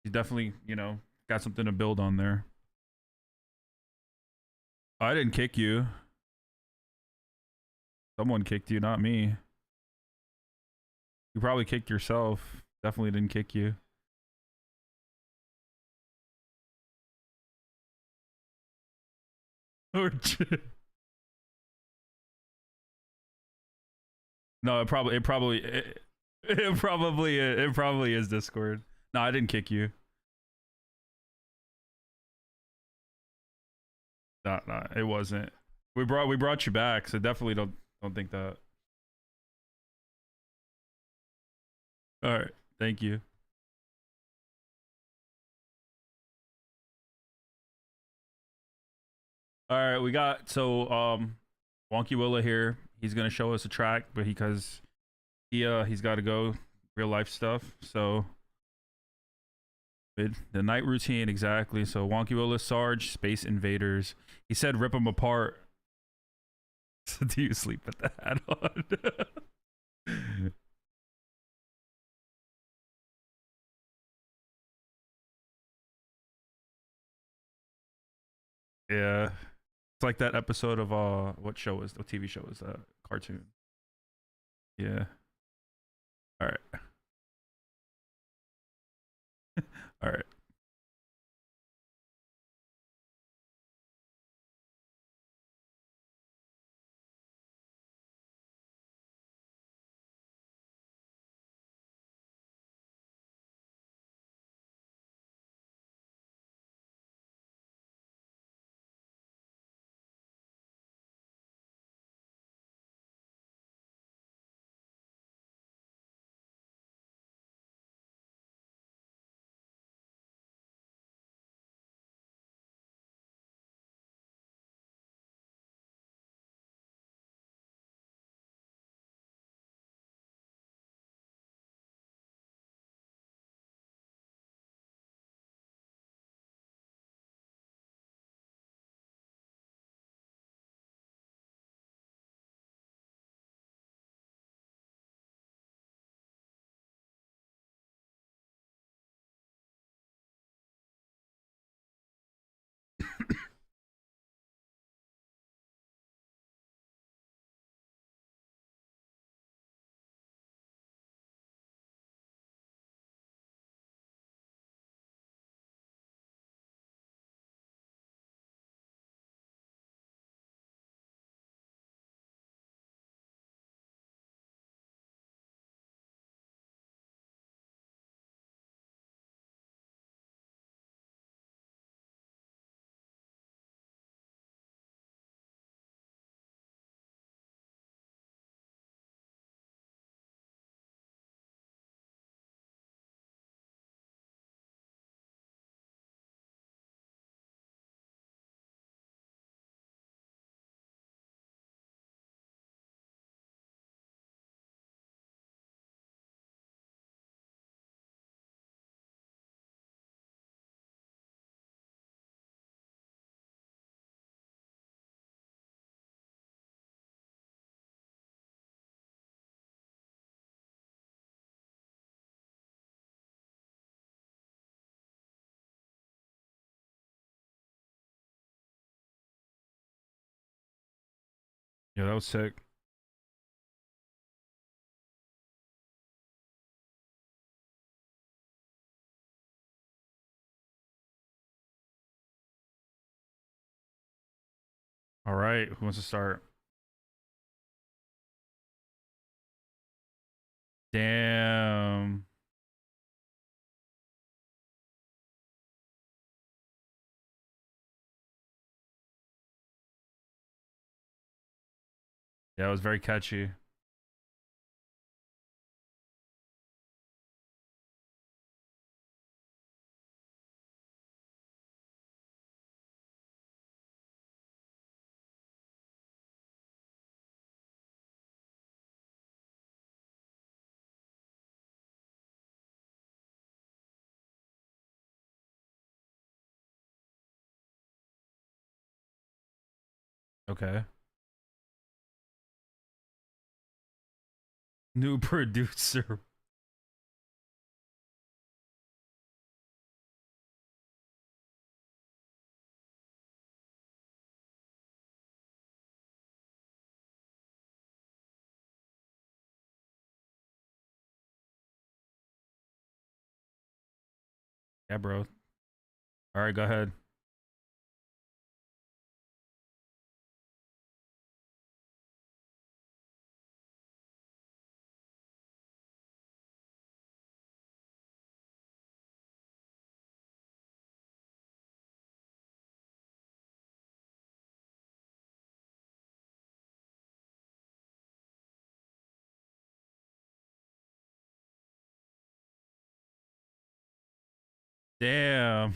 you definitely, you know, got something to build on there. I didn't kick you. Someone kicked you, not me. You probably kicked yourself. Definitely didn't kick you. Or no, it probably is Discord. No, I didn't kick you. No, it wasn't. We brought you back, so definitely don't think that. All right, thank you. All right, we got Wonkywilla here. He's gonna show us a track, but because he's got to go real life stuff. So the night routine exactly. So Wonkywilla, Sarge, Space Invaders. He said rip them apart. So do you sleep with the hat on? Yeah. It's like that episode of what TV show was that? Cartoon. Yeah. All right. All right. Yeah, that was sick. All right, who wants to start? Damn. Yeah, it was very catchy. Okay. New producer. Yeah, bro. All right, go ahead. Damn.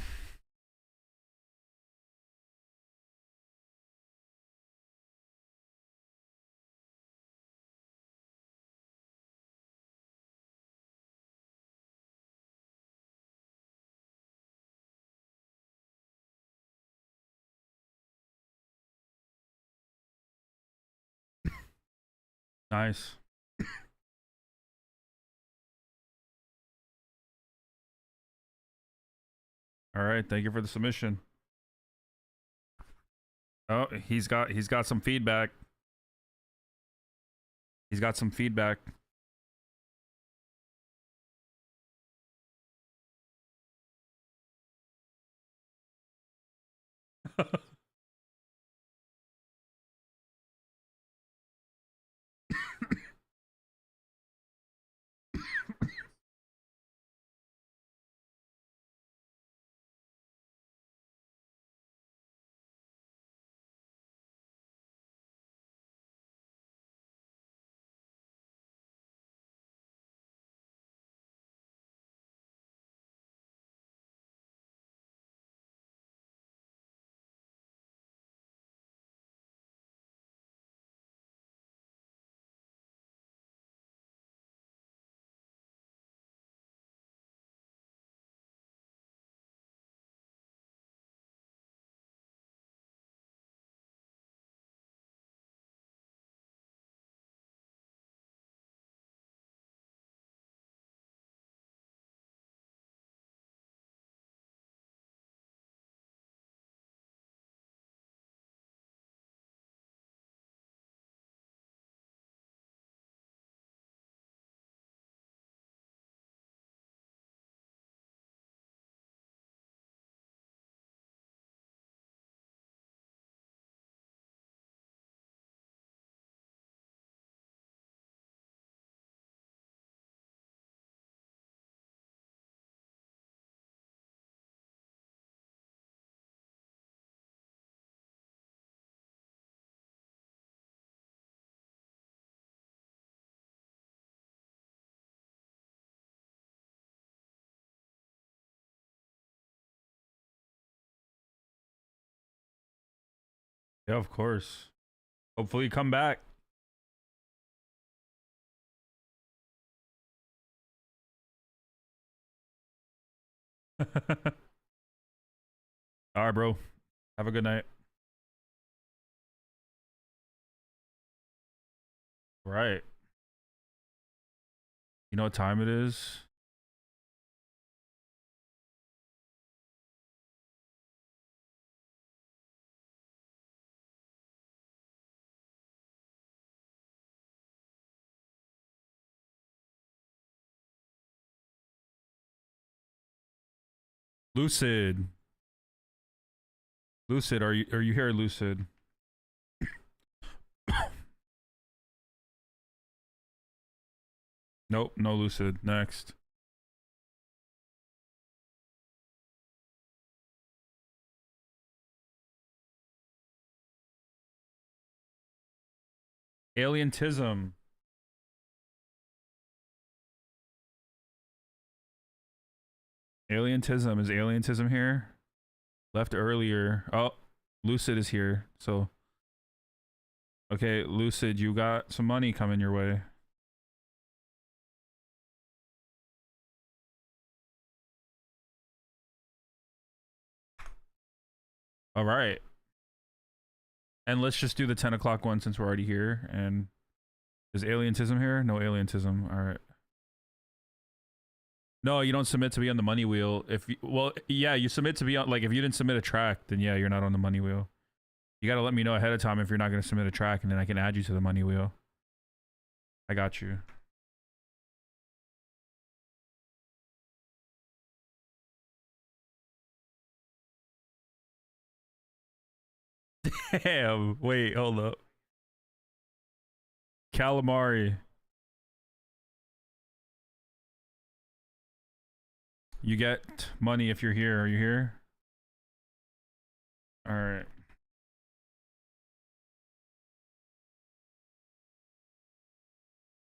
Nice. All right, thank you for the submission. Oh, he's got some feedback. He's got some feedback. Yeah, of course. Hopefully you come back. All right, bro. Have a good night. Right. You know what time it is? Lucid. Lucid, are you here, Lucid? Nope, no Lucid. Next. Alientism. Alientism. Is alientism here? Left earlier. Oh, Lucid is here. So, okay, Lucid, you got some money coming your way. All right. And let's just do the 10 o'clock one since we're already here. And Is alientism here? No alientism. All right. No, you don't submit to be on the money wheel. If you, well, yeah, you submit to be on, like, if you didn't submit a track, then yeah, you're not on the money wheel. You gotta let me know ahead of time if you're not gonna submit a track, and then I can add you to the money wheel. I got you. Damn. Wait, hold up. Calamari. You get money if you're here. Are you here? All right.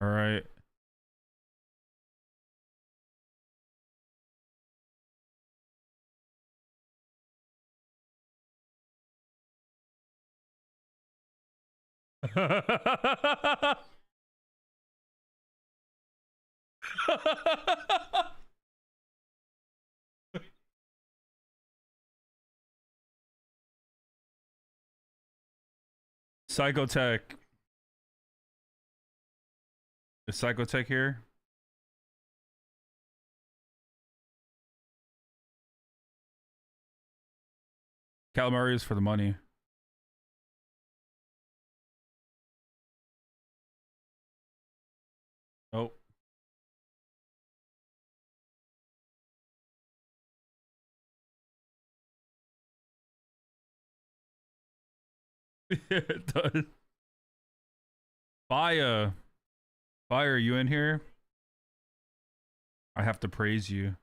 All right. Psychotech. Is Psychotech here? Calamari is for the money. Oh. It does. Fire. Fire, are you in here? I have to praise you.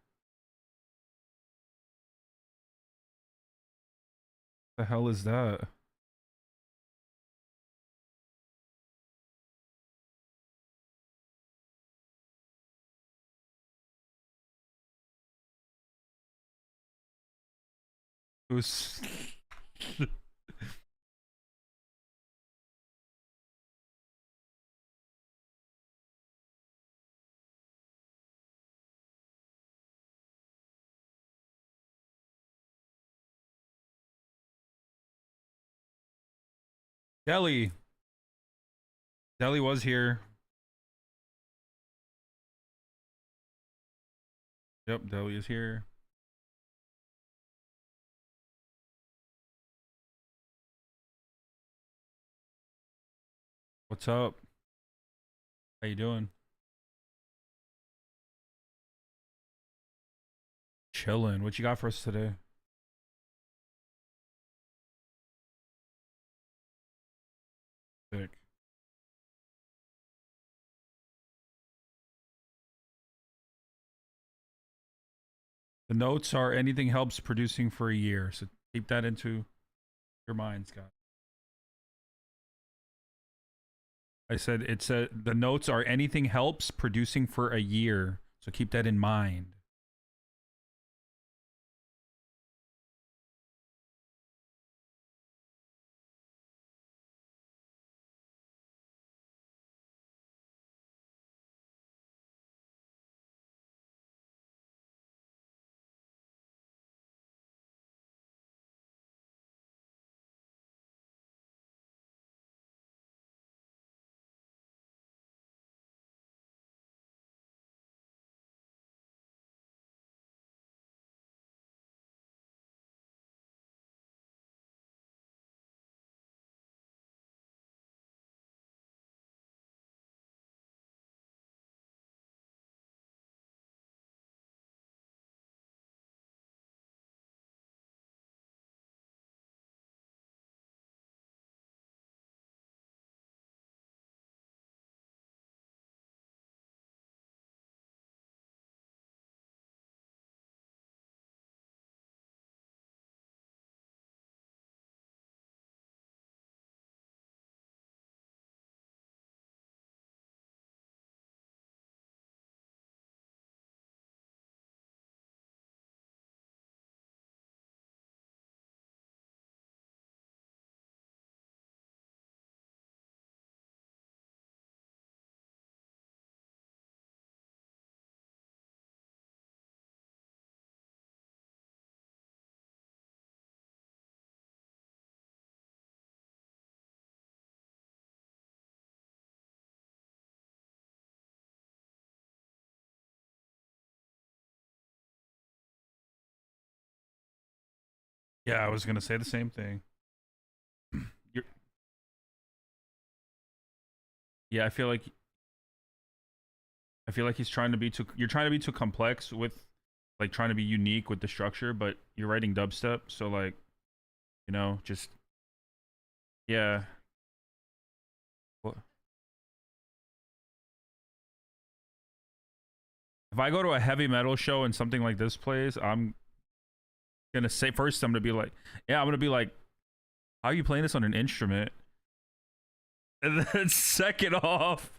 The hell is that? Who's Deli? Deli was here. Yep, Deli is here. What's up? How you doing? Chilling. What you got for us today? Sick. The notes are anything helps producing for a year. So keep that into your minds, guys. I said it said the notes are anything helps producing for a year. So keep that in mind. Yeah, I was gonna say the same thing. You're, yeah, I feel like he's trying to be too. You're trying to be too complex with, like, trying to be unique with the structure, but you're writing dubstep, so like, just yeah. Well, if I go to a heavy metal show and something like this plays, I'm gonna say first, I'm gonna be like, yeah, I'm gonna be like, how are you playing this on an instrument? And then second off,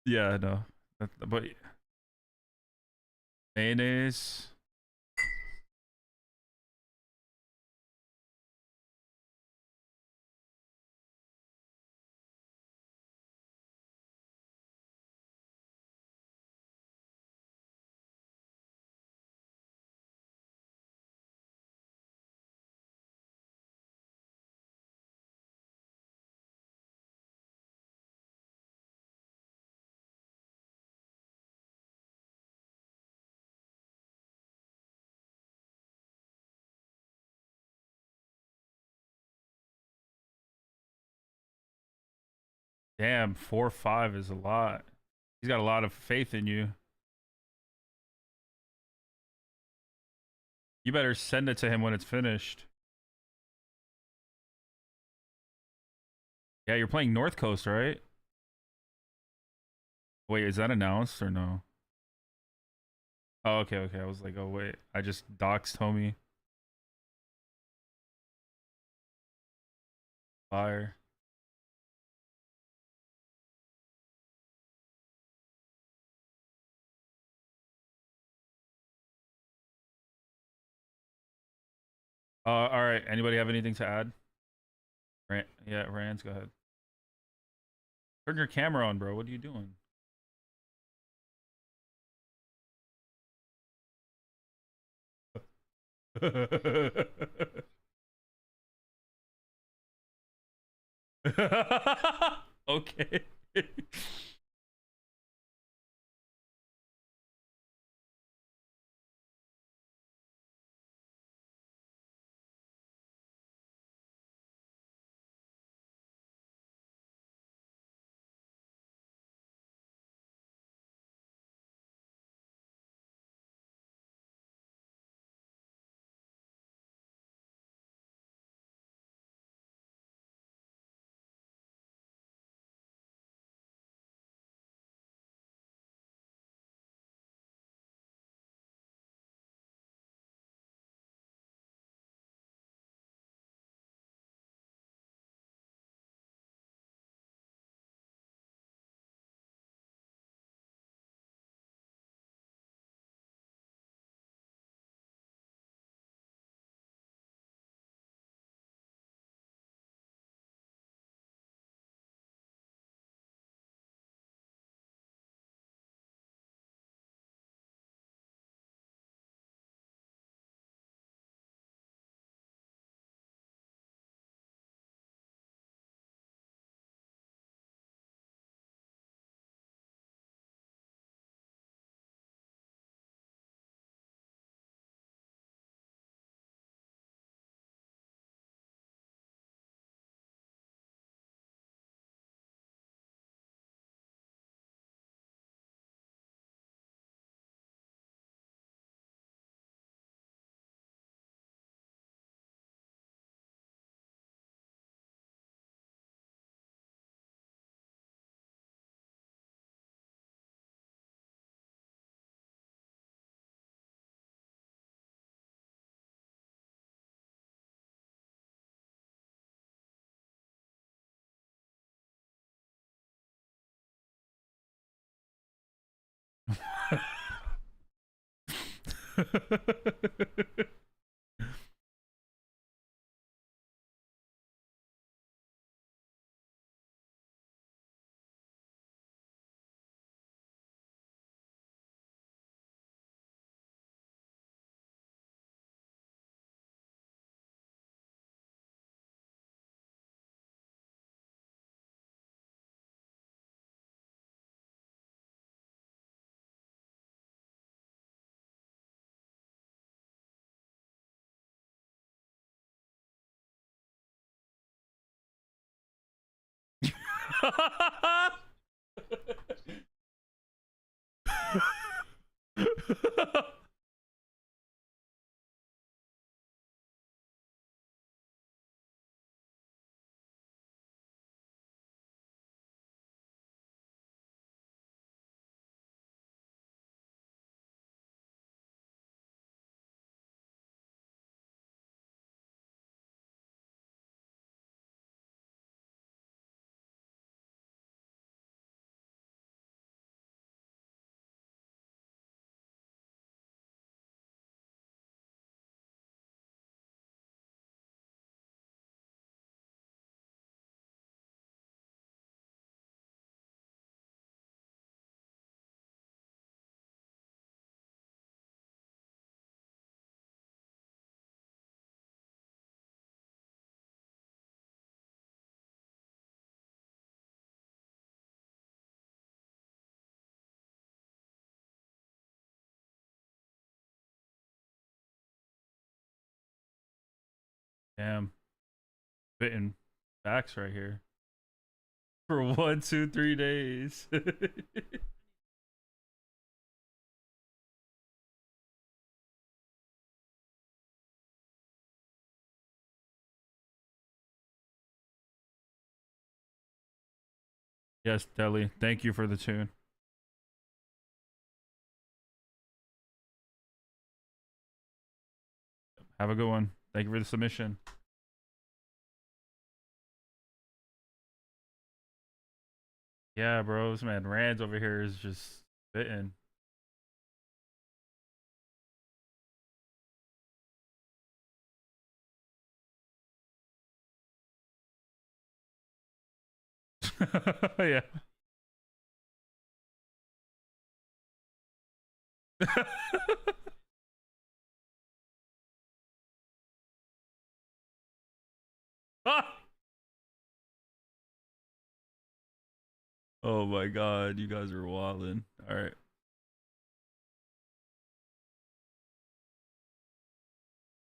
yeah, no, but mayonnaise. Damn, 4-5 is a lot. He's got a lot of faith in you. You better send it to him when it's finished. Yeah, you're playing North Coast, right? Wait, is that announced or no? Oh, okay, okay. I was like, oh wait, I just doxed homie. Fire. All right. Anybody have anything to add? Yeah, Rans, go ahead. Turn your camera on, bro. What are you doing? Okay. Damn, spitting facts right here for 1, 2, 3 days. Yes, Deli. Thank you for the tune. Have a good one. Thank you for the submission. Yeah, bro. This man Rands over here is just spitting. Yeah. Ah! Oh my god, you guys are wildin'. All right.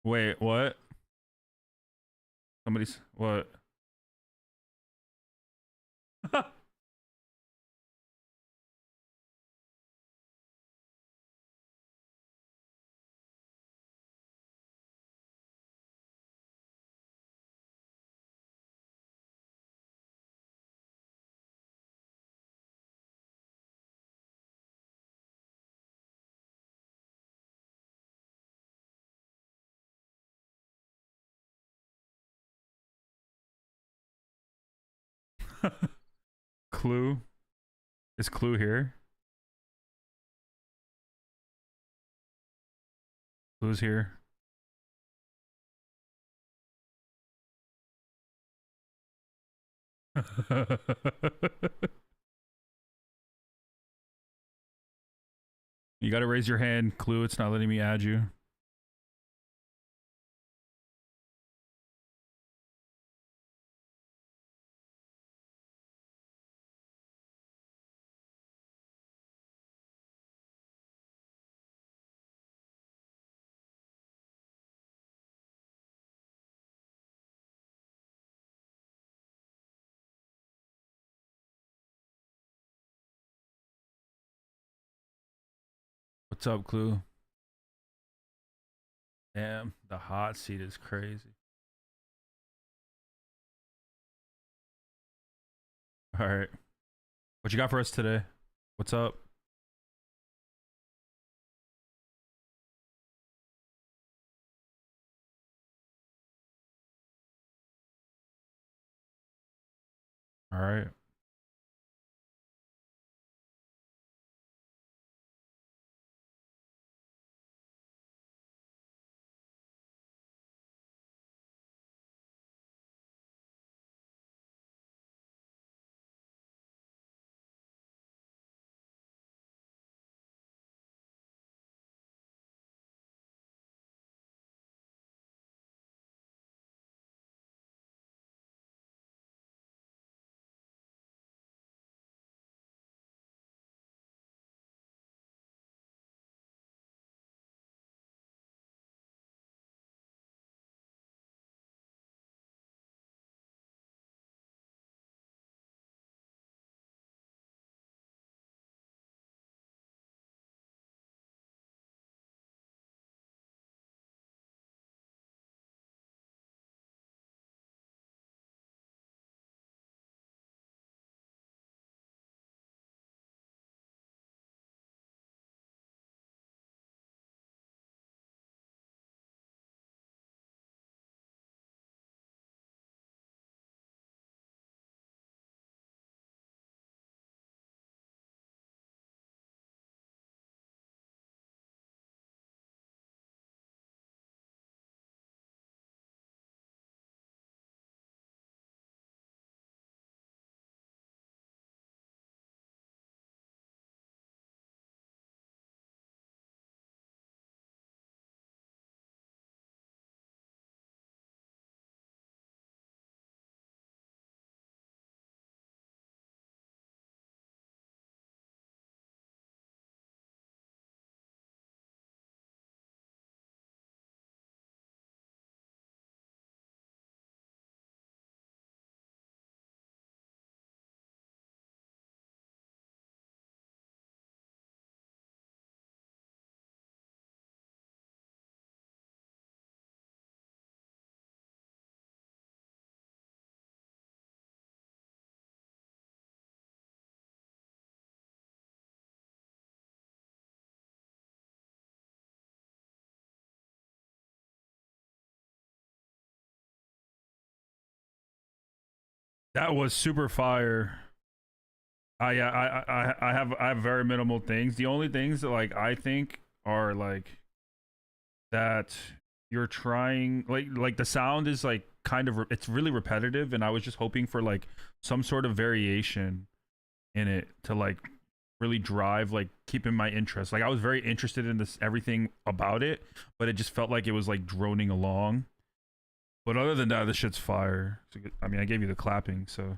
Wait, what? Somebody's what? Clue? Is Clue here? Clue's here. You gotta raise your hand, Clue. It's not letting me add you. What's up, Clue? Damn, the hot seat is crazy. All right. What you got for us today? What's up? All right. That was super fire. I have very minimal things. The only things that like I think are like that you're trying like the sound is like kind of it's really repetitive, and I was just hoping for like some sort of variation in it to like really drive like keeping my interest. Like I was very interested in this everything about it, but it just felt like it was like droning along. But other than that, this shit's fire. I mean, I gave you the clapping, so.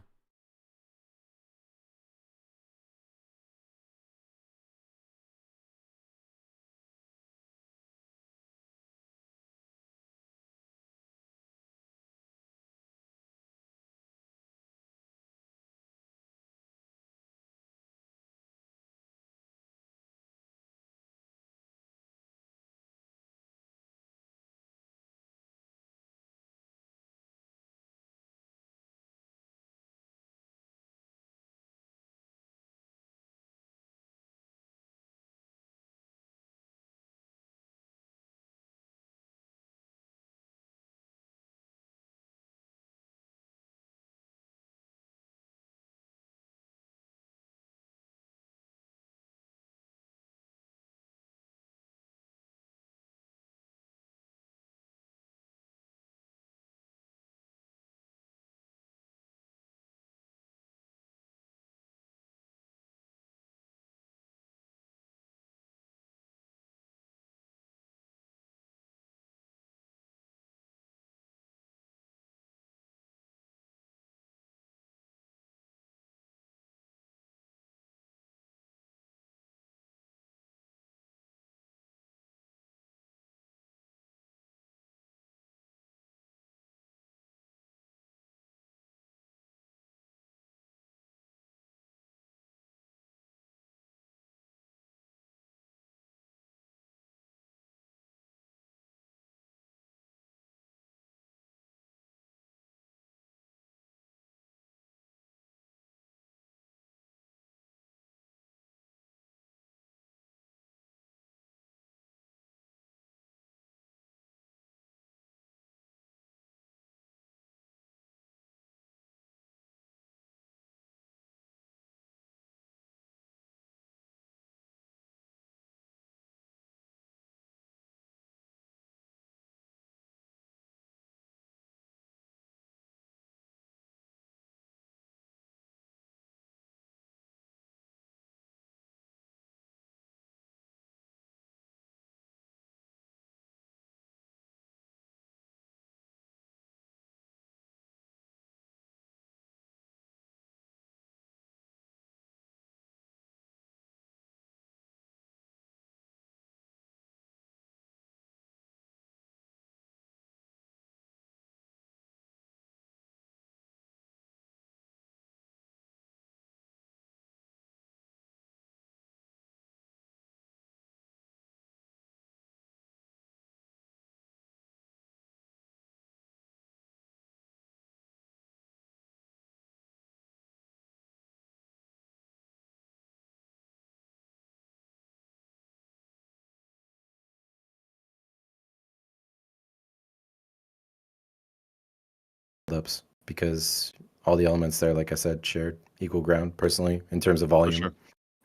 ups because all the elements there, like I said, shared equal ground personally in terms of volume. sure.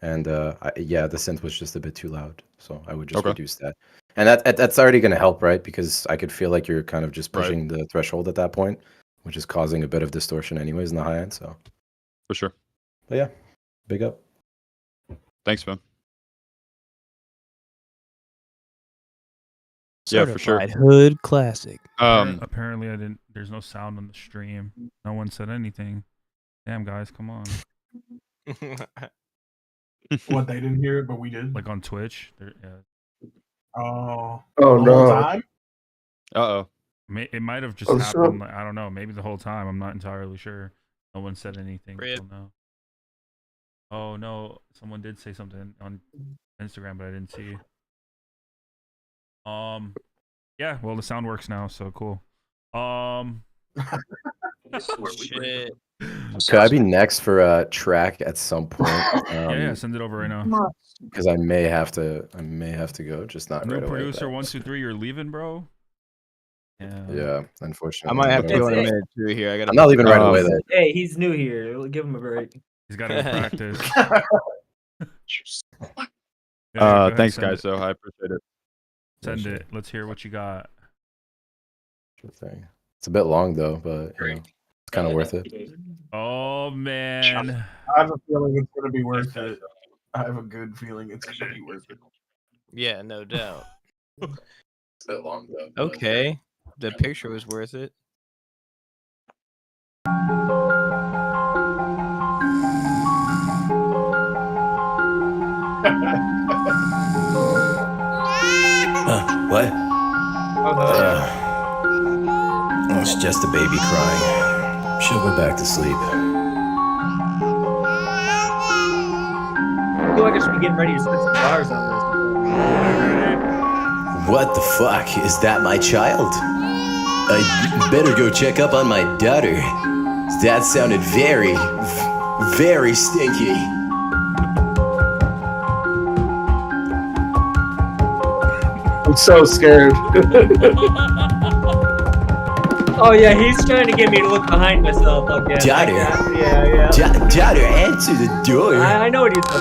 And yeah, the synth was just a bit too loud, so I would just Okay. reduce that. And that's already going to help, right? Because I could feel like you're kind of just Right. pushing the threshold at that point, which is causing a bit of distortion anyways in the high end. So, For sure. but yeah, big up. Thanks, man. Yeah, for sure. Certified hood classic. Apparently I didn't. There's no sound on the stream. No one said anything. Damn, guys, come on. What, they didn't hear it, but we did? Like on Twitch. Yeah. Oh. Oh, the whole no. time? Uh-oh. It might have just Oh, happened. Like, I don't know. Maybe the whole time. I'm not entirely sure. No one said anything. Rip. Until now. Oh no, someone did say something on Instagram, but I didn't see. Yeah. Well, the sound works now, so cool. Shit. Could I be next for a track at some point? Yeah. Send it over right now. Because I may have to go, just not New right away. producer but- 123, you're leaving, bro. Yeah, unfortunately. I might have to but go in a It's- minute too here. I gotta. I'm not leaving right away though. Hey, he's new here. Give him a break. He's got to practice. Yeah, go ahead, Thanks, send guys. it. So I appreciate it. Send it. Let's hear what you got. Sure thing. It's a bit long though, but it's kind of worth it. Oh man. I have a feeling it's gonna be worth it. I have a good feeling it's gonna be worth it. Yeah, no doubt. It's a bit long though. Okay, the picture was worth it. What? It's just a baby crying. She'll go back to sleep. I feel like I should be getting ready to spit some bars on What the fuck? Is that my child? I better go check up on my daughter. That sounded very, very stinky. I'm so scared. Oh yeah, he's trying to get me to look behind myself again. Daughter. Yeah. Daughter, answer the door. I know what he's up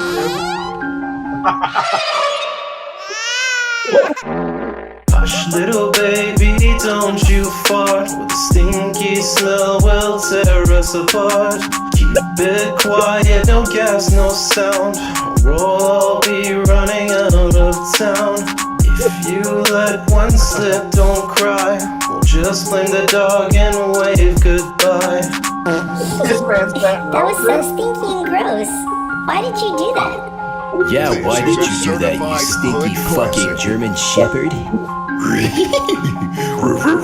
Hush, little baby, don't you fart. With the stinky smell will tear us apart. Keep it quiet, no gas, no sound. We'll all be running out of town. If you let one slip, don't cry. We'll just blame the dog and wave goodbye. This man's that. That was so stinky and gross. Why did you do that? Yeah, why did you do that, you stinky fucking German Shepherd?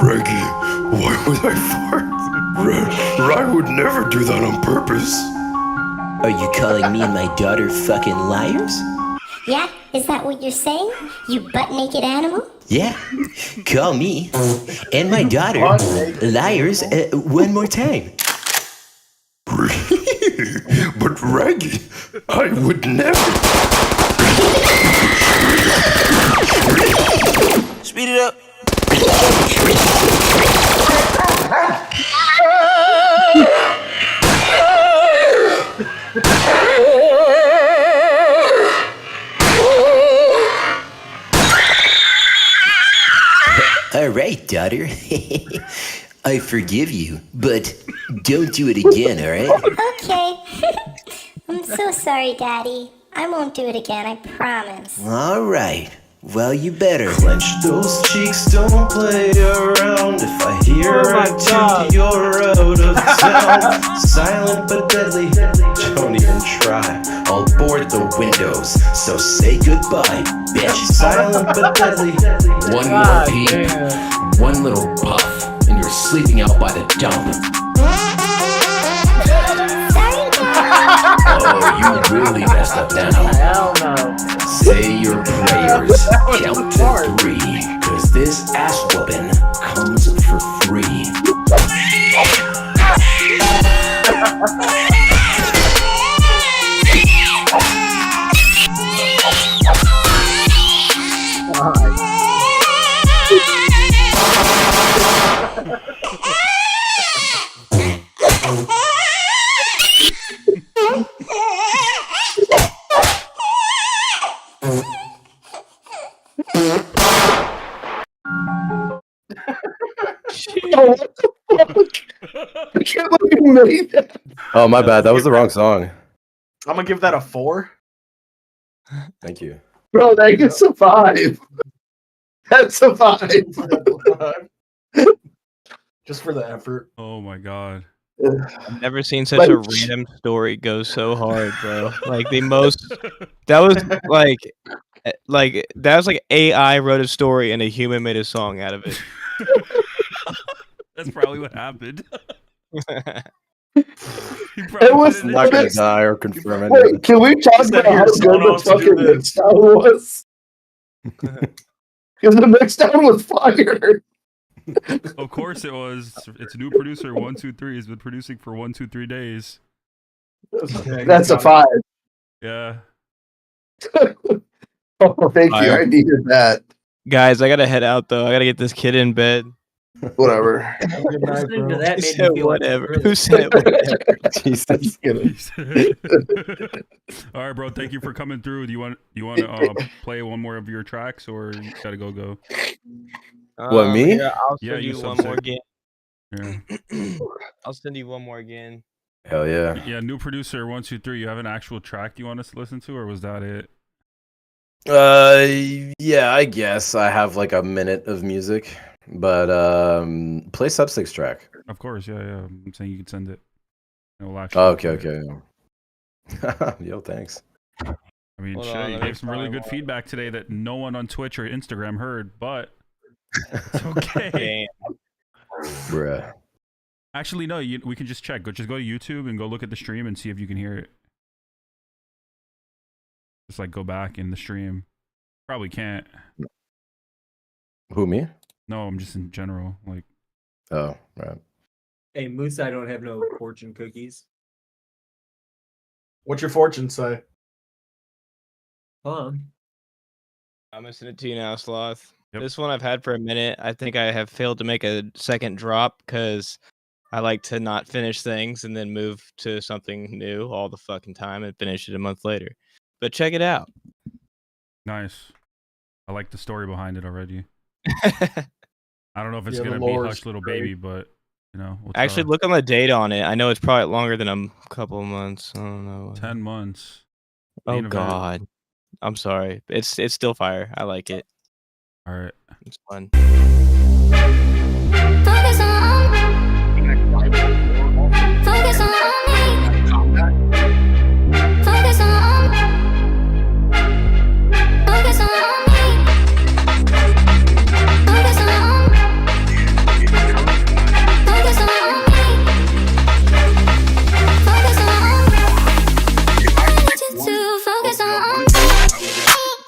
Reggie, why would I fart? I would never do that on purpose. Are you calling me and my daughter fucking liars? Yeah, is that what you're saying? You butt-naked animal? Yeah, call me and my daughter liars one more time. But Reggie, I would never. Speed it up. All right, daughter. I forgive you, but don't do it again, all right? Okay. I'm so sorry, Daddy. I won't do it again, I promise. All right. Well, you better. Clench those cheeks, don't play around. If I hear activity, you're out of town. Silent but deadly, don't even try. I'll board the windows, so say goodbye, bitch. Silent but deadly. One more peep, one little puff, and you're sleeping out by the dump. Oh, you really messed up now. Hell no. Say your prayers, count to 3, cause this ass whooping comes for free. Oh, what the fuck? I can't believe you made that. Oh, my bad. That was the wrong song. I'm gonna give that a 4. Thank you. Bro, that gets a 5. That's a 5. Just for the effort. Oh my god. I've never seen such a random story go so hard, bro. Like the most. That was like AI wrote a story and a human made a song out of it. That's probably what happened. It was I'm not gonna die or confirm it. Wait, can we talk about how good the fucking mixdown was? Because the mixdown was fire. Of course it was. It's new producer 123 has been producing for 123 days. That's a 5. Yeah. Oh, thank you. I needed that. Guys, I gotta head out though. I gotta get this kid in bed. Whatever. Good night, Listening to bro. that Who made me said feel like whatever? really Who said whatever? Jesus. All right, bro. Thank you for coming through. Do you want to play one more of your tracks, or you gotta go? What, me? Here, I'll Yeah, send you you one Subsicc. more again. Yeah. I'll send you one more again. Hell yeah. Yeah, new producer 123. You have an actual track you want us to listen to, or was that it? Yeah, I guess I have like a minute of music, but play Subsicc track. Of course, yeah. I'm saying you can send it. And we'll Oh, okay, play it. okay. Yo, thanks. I mean, Hold shit, on, you let me gave some really find good one. feedback today that no one on Twitch or Instagram heard, but it's okay. Bruh. Actually, no, we can just check. Just go to YouTube and go look at the stream and see if you can hear it. Just like go back in the stream. Probably can't. Who, me? No, I'm just in general. Like, Oh, right. Hey, Mousai don't have no fortune cookies. What's your fortune say? Huh? I'm gonna send it to you now, Sloth. Yep. This one I've had for a minute. I think I have failed to make a second drop because I like to not finish things and then move to something new all the fucking time and finish it a month later. But check it out. nice. I like the story behind it already. I don't know if it's Yeah, the gonna be lore is Hush Little great. Baby, but you know, we'll Actually, try. look on the date on it. I know it's probably longer than a couple of months. I don't know. 10 months. Oh Main event. God, I'm sorry. It's still fire. I like it. All right. It's fun. Focus on me. Focus on me. Focus on me. Focus on me. Focus on me. Focus on me. Focus on me. I need you to focus on me.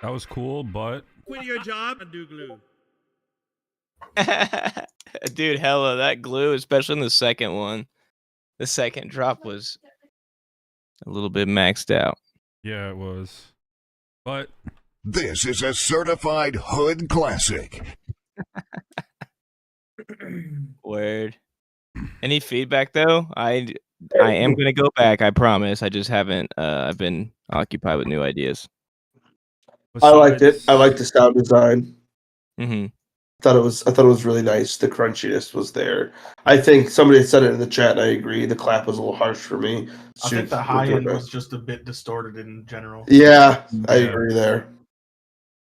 That was cool, but Quit your job and do glue. Dude, hella that glue, especially in the second one. The second drop was a little bit maxed out. yeah, it was. But This is a certified hood classic. Word. Any feedback though? I am gonna go back. I promise. I just haven't. I've been occupied with new ideas. I liked it. I liked the sound design. Mm-hmm. I thought it was really nice. The crunchiness was there. I think somebody said it in the chat, and I agree. The clap was a little harsh for me. I think the high end was just a bit distorted in general. Yeah, I agree there.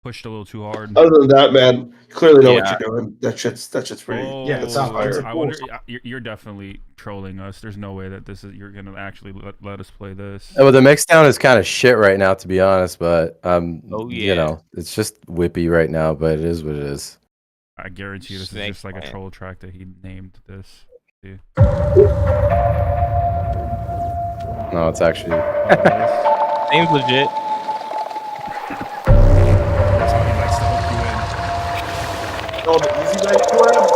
pushed a little too hard. Other than that, man, you clearly know what Yeah. you're doing. That shit's pretty. Oh, Yeah, it's not- it's a I cool wonder. song. You're definitely trolling us. There's no way that you're gonna actually let us play this. Well, the mix down is kind of shit right now, to be honest. But Oh, you yeah. know, it's just whippy right now. But it is what it is. I guarantee you, this Snake is just like a plant. troll track that he named this. See? No, it's actually. Seems legit. That's how he likes to hook you in. Oh, the easy night collab?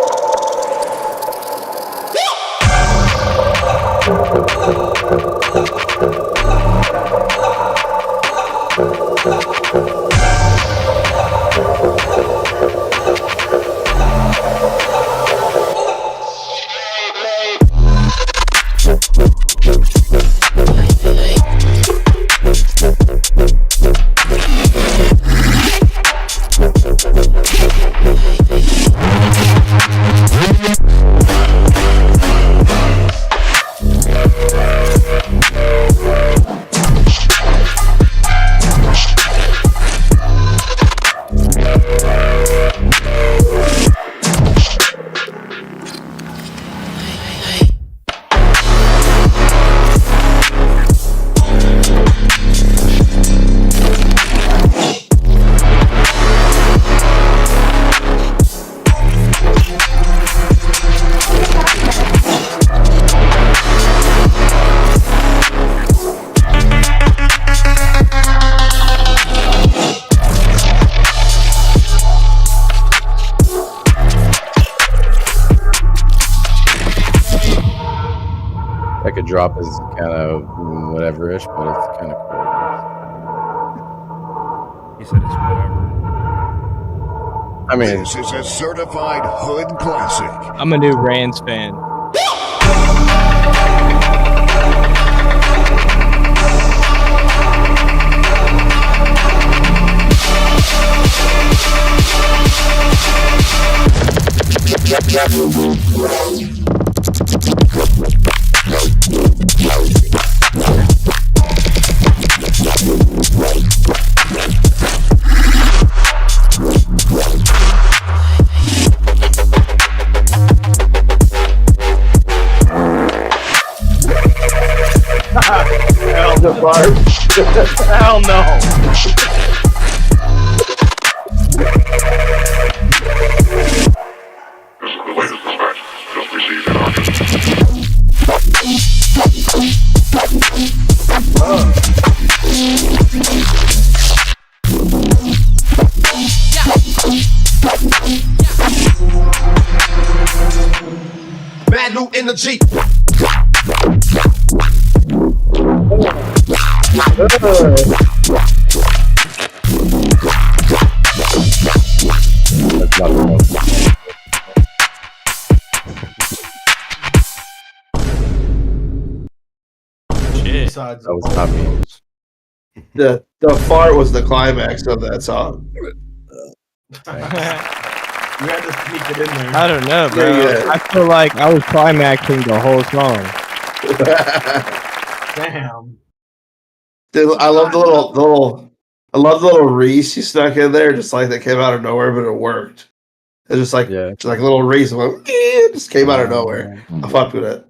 Like a drop is kind of whatever-ish, but it's kind of cool. He said it's whatever. I mean, This is a certified hood classic. I'm a new Rans fan. Hell no. Mad loot in the Jeep. that's not the most. Shit. Besides, That was not me. The fart was the climax of that song. you had to sneak it in there. I don't know, bro. Yeah. I feel like I was climaxing the whole song. Damn. Dude, I love the little. I love the little Reese you snuck in there, just like that came out of nowhere, but it worked. It's just like Yeah. just like a little Reese went, it just came out of nowhere. I fucked with it.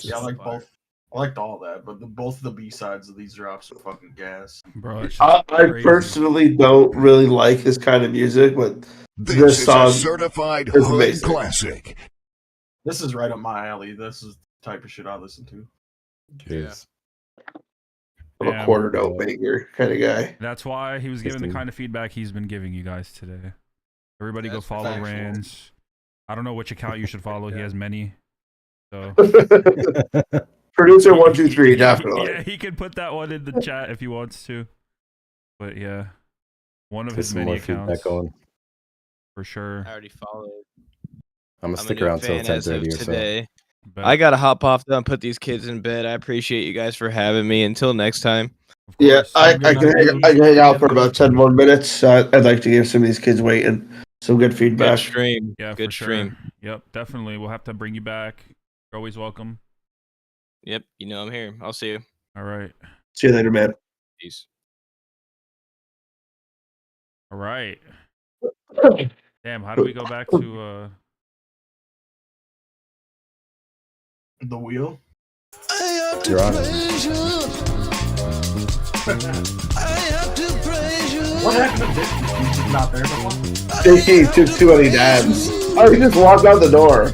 Yeah, I like both. I liked all that, but both of the B sides of these drops are fucking gas. Bro, it's I just crazy. personally don't really like this kind of music, but This this is song a certified is hood amazing. classic. This is right up my alley. This is the type of shit I listen to. Jeez. I'm a Damn. quarter note banger kind of guy. That's why he was giving the Interesting. kind of feedback he's been giving you guys today. Everybody go That's follow factual. Rans. I don't know which account you should follow. He has many. So Producer 123, definitely. yeah, he can put that one in the chat if he wants to. But yeah, one of Get his some many more accounts feedback going. for sure. I already followed. I'm gonna I'm stick a new around till fan as of 10:30 or so. today. But I gotta hop off though and put these kids in bed. I appreciate you guys for having me. Until next time. of Yeah, course, I can hang out for about 10 more minutes. I'd like to give some of these kids waiting some good Good feedback. stream. yeah, Good for sure. stream. Yep, definitely. We'll have to bring you back. You're always welcome. Yep, you know I'm here. I'll see you. All right. See you later, man. Peace. All right. Damn, how do we go back to The wheel. You're on it. What happened to Viskus? He's not there before? He took too many dabs. Oh, he just walked out the door.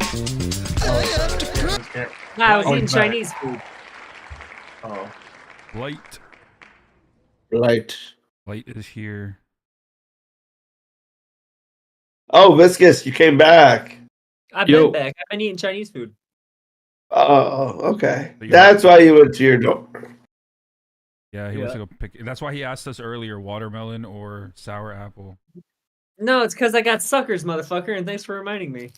Nah, I was Oh, eating he's back. Chinese food. Oh. Light? Right. Light is here. Oh, Viskus, you came back. I've been back. I've been eating Chinese food. Oh, okay. So you That's why you went to your door. Yeah, he wants to go pick. That's why he asked us earlier, watermelon or sour apple. No, it's because I got suckers, motherfucker, and thanks for reminding me.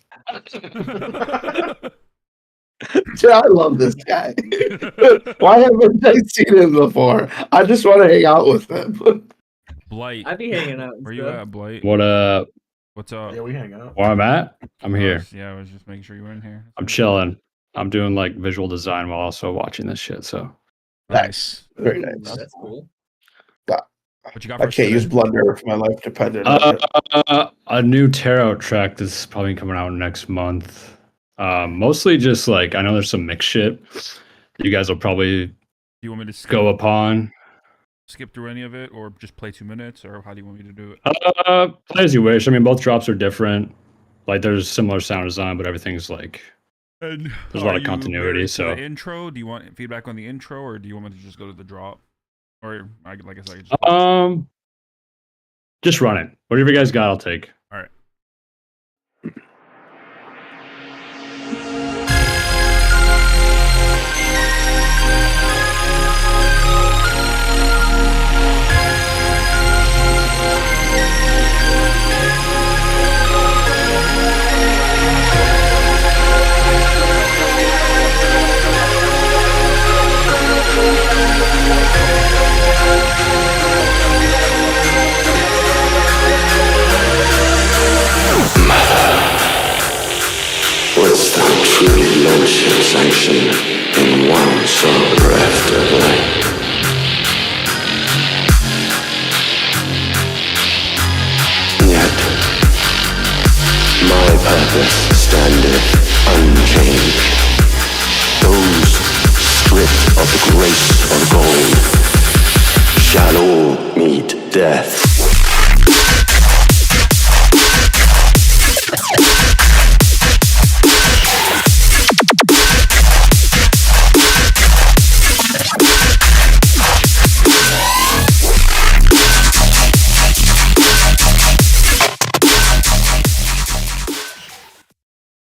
Dude, I love this guy. Why haven't I seen him before? I just want to hang out with him. Blight. I'd be hanging out. Where you at, Blight? What up? What's up? Yeah, we hang out. Where I'm at? I'm here. Yeah, I was just making sure you were in here. I'm chilling. I'm doing like visual design while also watching this shit. So Nice. Very nice. That's cool. What you got I for us can't use today? Blender if my life depended on it. a new tarot track that's probably coming out next month. Mostly just like I know there's some mixed shit you guys will probably Do you want me to go upon. skip through any of it, or just play 2 minutes, or how do you want me to do it? Play as you wish. I mean, both drops are different. Like there's similar sound design, but everything's like And there's a lot are of you continuity. married to So the intro, do you want feedback on the intro, or do you want me to just go to the drop? Or like I said, I could just run it. Whatever you guys got, I'll take. All right. What's the true motion sanction in one sole breath of light? Yet, my purpose standeth unchanged. Those stripped of the grace of gold shall all meet death.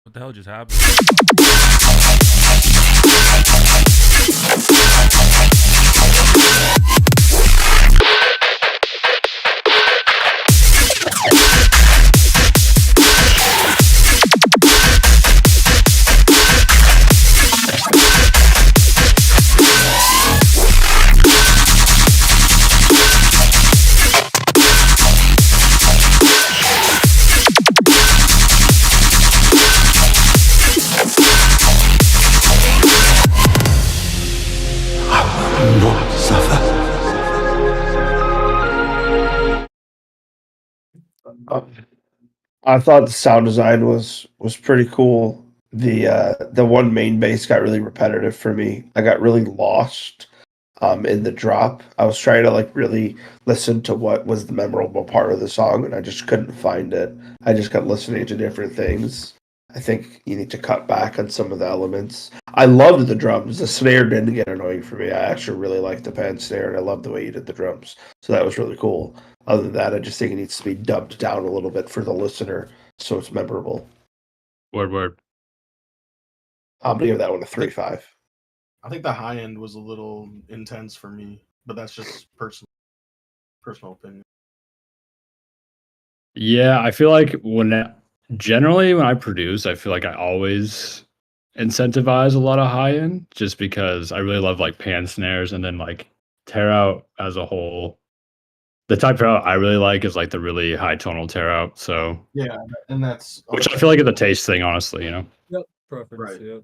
What the hell just happened? Not suffer. I thought the sound design was pretty cool. The one main bass got really repetitive for me. I got really lost in the drop. I was trying to like really listen to what was the memorable part of the song, and I just couldn't find it. I just kept listening to different things. I think you need to cut back on some of the elements. I loved the drums. The snare didn't get annoying for me. I actually really liked the pan snare, and I loved the way you did the drums. So that was really cool. Other than that, I just think it needs to be dubbed down a little bit for the listener so it's memorable. Word. I'm gonna give that one a 3.5. I think the high end was a little intense for me, but that's just personal opinion. Yeah, I feel like generally when I produce, I feel like I always incentivize a lot of high end just because I really love like pan snares, and then like tear out as a whole. The type of tear out I really like is like the really high tonal tear out. So Yeah, and that's which I feel like is a taste thing, honestly, you know. Yep, preference. Right. Yep.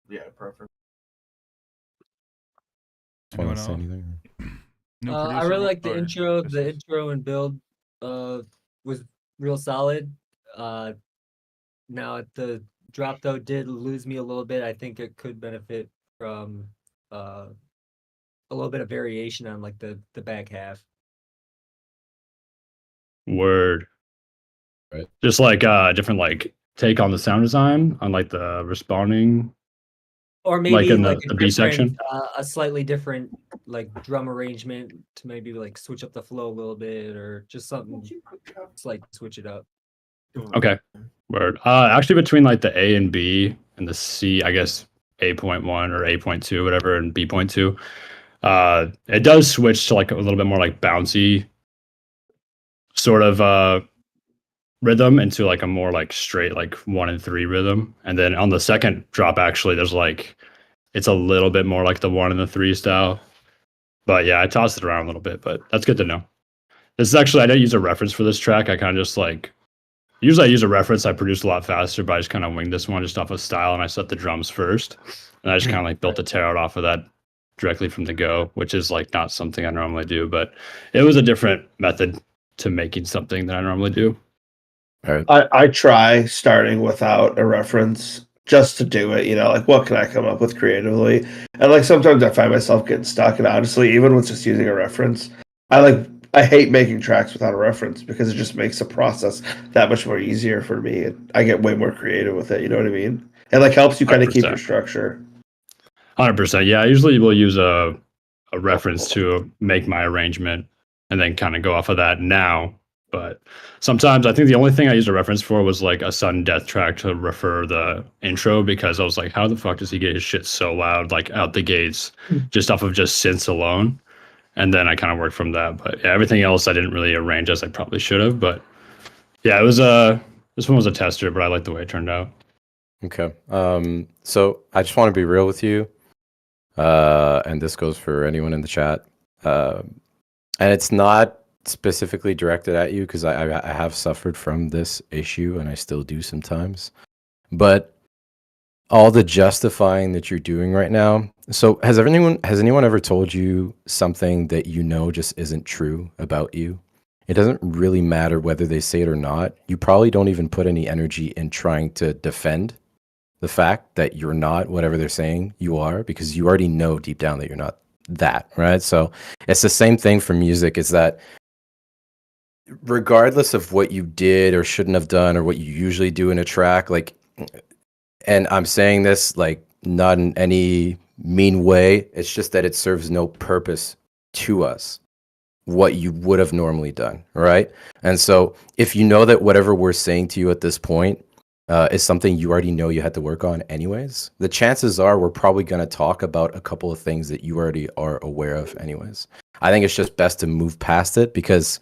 Yeah, preference. Anyone Want to say else? anything? New I producer, really like the or intro, this the is- intro and build. was real solid. Now the drop though did lose me a little bit. I think it could benefit from a little bit of variation on like the back half. Word. Right. Just like different like take on the sound design on like the responding, Or maybe like in like the B section. a slightly different like drum arrangement to maybe like switch up the flow a little bit, or just something like switch it up. Okay. Word. Actually, between like the A and B and the C, I guess A.1 or A.2, whatever, and B.2, it does switch to like a little bit more like bouncy sort of rhythm into like a more like straight like 1 and 3 rhythm. And then on the second drop, actually, there's like it's a little bit more like the 1 and the 3 style. But yeah, I tossed it around a little bit, but that's good to know. This is actually I didn't use a reference for this track. I kind of just like usually I use a reference. I produce a lot faster, but I just kind of winged this one just off of style, and I set the drums first, and I just kind of like built the tear out off of that directly from the go, which is like not something I normally do, but it was a different method to making something that I normally do. All right. I try starting without a reference just to do it, like what can I come up with creatively? And like sometimes I find myself getting stuck, and honestly, even with just using a reference, I hate making tracks without a reference because it just makes the process that much more easier for me. And I get way more creative with it, you know what I mean? It like helps you kind of keep your structure. 100%. Yeah, I usually will use a reference to make my arrangement and then kind of go off of that now. But sometimes I think the only thing I used a reference for was like a sudden death track to refer the intro, because I was like, how the fuck does he get his shit so loud like out the gates just off of just synths alone? And then I kind of worked from that. But yeah, everything else I didn't really arrange as I probably should have. But yeah, it was this one was a tester, but I like the way it turned out. Okay. So I just want to be real with you. And this goes for anyone in the chat. And it's not specifically directed at you, because I have suffered from this issue, and I still do sometimes. But all the justifying that you're doing right now. So has anyone ever told you something that just isn't true about you? It doesn't really matter whether they say it or not. You probably don't even put any energy in trying to defend the fact that you're not whatever they're saying you are, because you already know deep down that you're not that, right? So it's the same thing for music, is that regardless of what you did or shouldn't have done or what you usually do in a track, like, and I'm saying this like not in any mean way, it's just that it serves no purpose to us what you would have normally done, right? And so if you know that whatever we're saying to you at this point is something you already know you had to work on anyways, the chances are we're probably going to talk about a couple of things that you already are aware of anyways. I think it's just best to move past it, because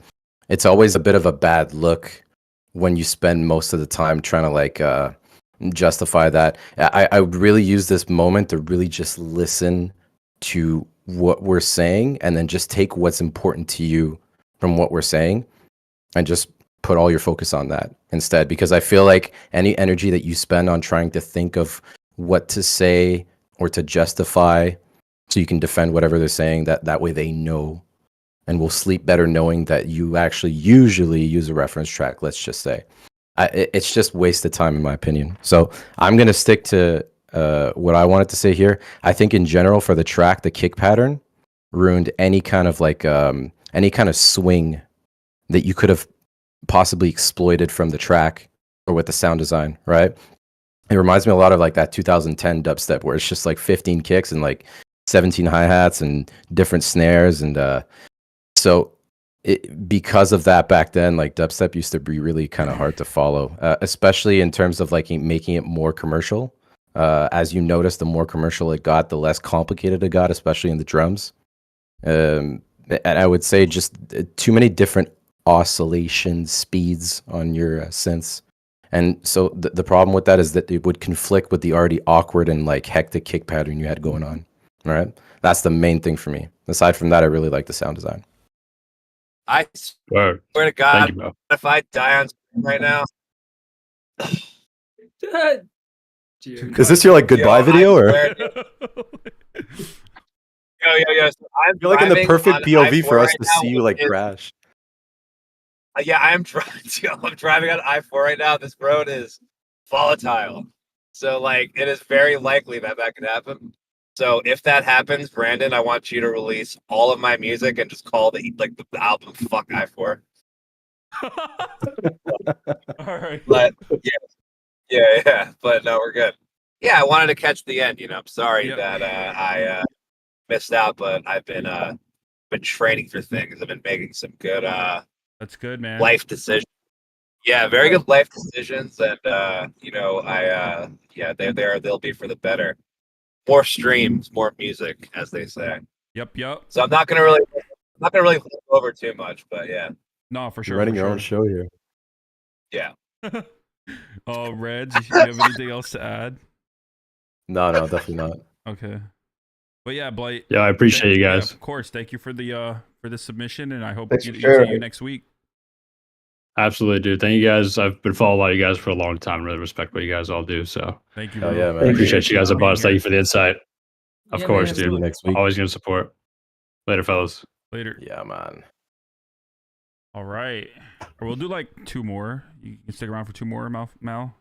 it's always a bit of a bad look when you spend most of the time trying to like justify that. I would really use this moment to really just listen to what we're saying, and then just take what's important to you from what we're saying and just put all your focus on that instead. Because I feel like any energy that you spend on trying to think of what to say or to justify so you can defend whatever they're saying, that way they know, and will sleep better knowing that you actually usually use a reference track, let's just say. It's just wasted time in my opinion. So I'm going to stick to what I wanted to say here. I think in general for the track, the kick pattern ruined any kind of like any kind of swing that you could have possibly exploited from the track or with the sound design, right? It reminds me a lot of like that 2010 dubstep where it's just like 15 kicks and like 17 hi-hats and different snares. And so because of that back then, like dubstep used to be really kind of hard to follow, especially in terms of like making it more commercial. As you notice, the more commercial it got, the less complicated it got, especially in the drums. And I would say just too many different oscillation speeds on your synths. And so the problem with that is that it would conflict with the already awkward and like hectic kick pattern you had going on. All right. That's the main thing for me. Aside from that, I really like the sound design. I swear to God, if I die on screen right now. Is this your like goodbye video or? Yo. So You're like in the perfect POV for us to see you like crash. Yeah, I'm driving on I-4 right now. This road is volatile, so like it is very likely that could happen. So if that happens, Brandon, I want you to release all of my music and just call the album "Fuck I-4." All right. But yeah. But no, we're good. Yeah, I wanted to catch the end. I'm sorry that I missed out, but I've been training for things. I've been making some good That's good, man. life decisions. Yeah, very good life decisions, and they'll be for the better. More streams, more music, as they say. Yep. So I'm not gonna really flip over too much, but yeah. No, for sure. You're running for your sure. own show here. Yeah. Reds, you have anything else to add? No, definitely not. Okay. But yeah, Blight. Yeah, I appreciate you guys. Yeah, of course. Thank you for the submission, and I hope Thanks you for see sharing. you next week. Absolutely, dude. Thank you guys. I've been following a lot of you guys for a long time. Really respect what you guys all do. So Thank you. Hell Bro. yeah, man. I appreciate you guys a bunch. Thank you for the insight. Of Yeah, course, man, dude. absolutely. Next week. Always gonna support. Later, fellas. Later. Yeah, man. All right. Or we'll do like 2 more. You can stick around for 2 more, Mal.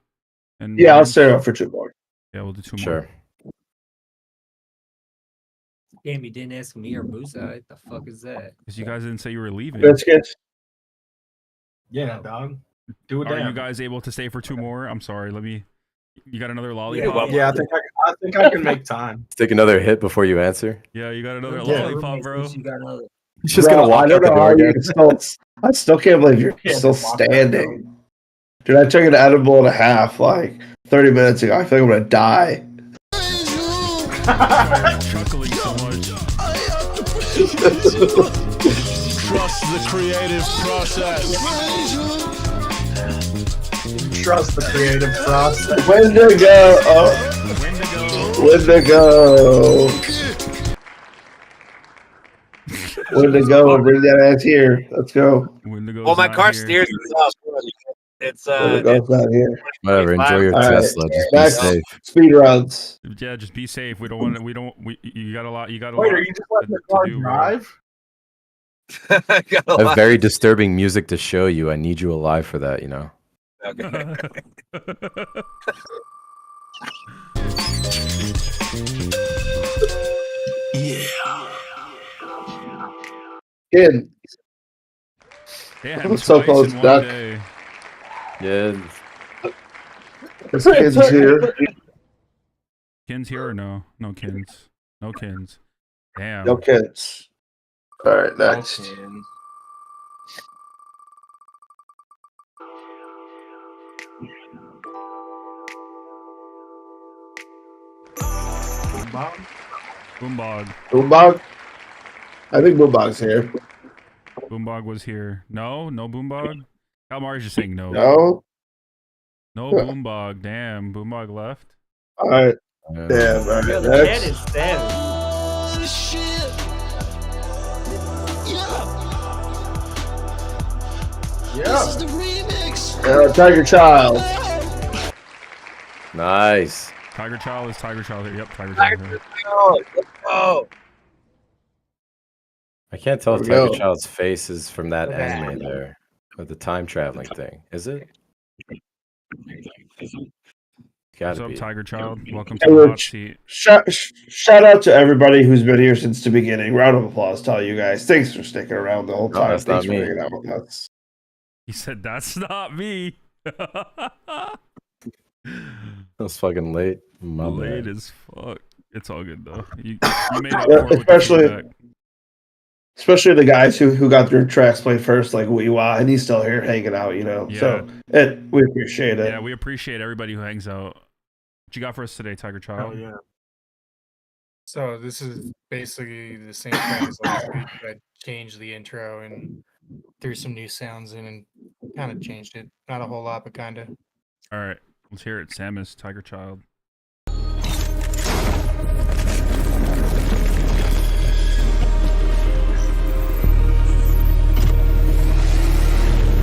And Yeah, I'll stay around for 2 more. Yeah, we'll do 2 more. Sure. Damn, you didn't ask me or Mousai. The fuck is that? Because you guys didn't say you were leaving. Biscuits. Yeah, dog. Do it. Are you Damn. guys able to stay for 2 more? I'm sorry. You got another lollipop? Yeah, I think I can make time. Take another hit before you answer. Yeah, you got another Yeah, lollipop, bro. You got another. He's just Bro, gonna walk I out don't the know door how you again. I still can't believe you're Yeah, still just walk out, standing. Dude, I took an edible and a half like 30 minutes ago. I feel like I'm gonna die. Chuckling so much. Trust the creative process. Trust the creative process. Wendigo. Wendigo. Wendigo, bring that ass here. Let's go. Wendigo's Well, my not car here. steers itself. It's Wendigo's not here. Whatever. Enjoy your All right. Tesla. Just be Next, safe. speed runs. Yeah, just be safe. We don't want to. You got a lot. You got a Wait, lot. are you just letting the car do, bro. drive? I have very disturbing music to show you. I need you alive for that, Okay. Kid. Damn, So twice close, in one Duck. day. Yeah. This kid's here. Kin's here or no? No Kins. No Kins. Damn. No kids. All right, next. Boombog. Boombog? I think Boombog's here. Boombog was here. No Boombog. Calmari's just saying no. No? No Boombog. Damn, Boombog left. All right. Yeah. Damn, all Yo, right, the chat next. is savage. Yeah. Tiger Child. Nice. Tiger Child is Tiger Child here. Yep, Tiger Child here. Let's go. I can't tell if There we Tiger go. Child's face is from that anime there. With the time traveling thing. Is it? What's Gotta up, be. Tiger Child? Welcome Hey, to the hot Rich. seat. Shout out to everybody who's been here since the beginning. Round of applause to all you guys. Thanks for sticking around the whole No, time. that's Thanks not for me. hanging out with us. He said, "That's not me." That's fucking late. My Late bad. as fuck. It's all good though. You made up for it with the Especially- feedback. Especially the guys who got their tracks played first, like Weewa, and he's still here hanging out, So we appreciate it. Yeah, we appreciate everybody who hangs out. What you got for us today, Tiger Child? Oh yeah. So this is basically the same thing as last week, but I changed the intro and threw some new sounds in and kind of changed it. Not a whole lot, but kind of. All right, let's hear it. Samus, Tiger Child.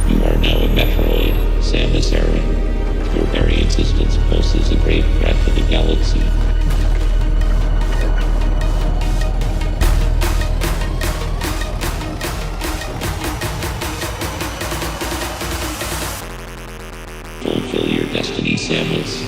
You are now a Metroid, Samus Aran. Your very existence poses a grave threat to the galaxy. Samus.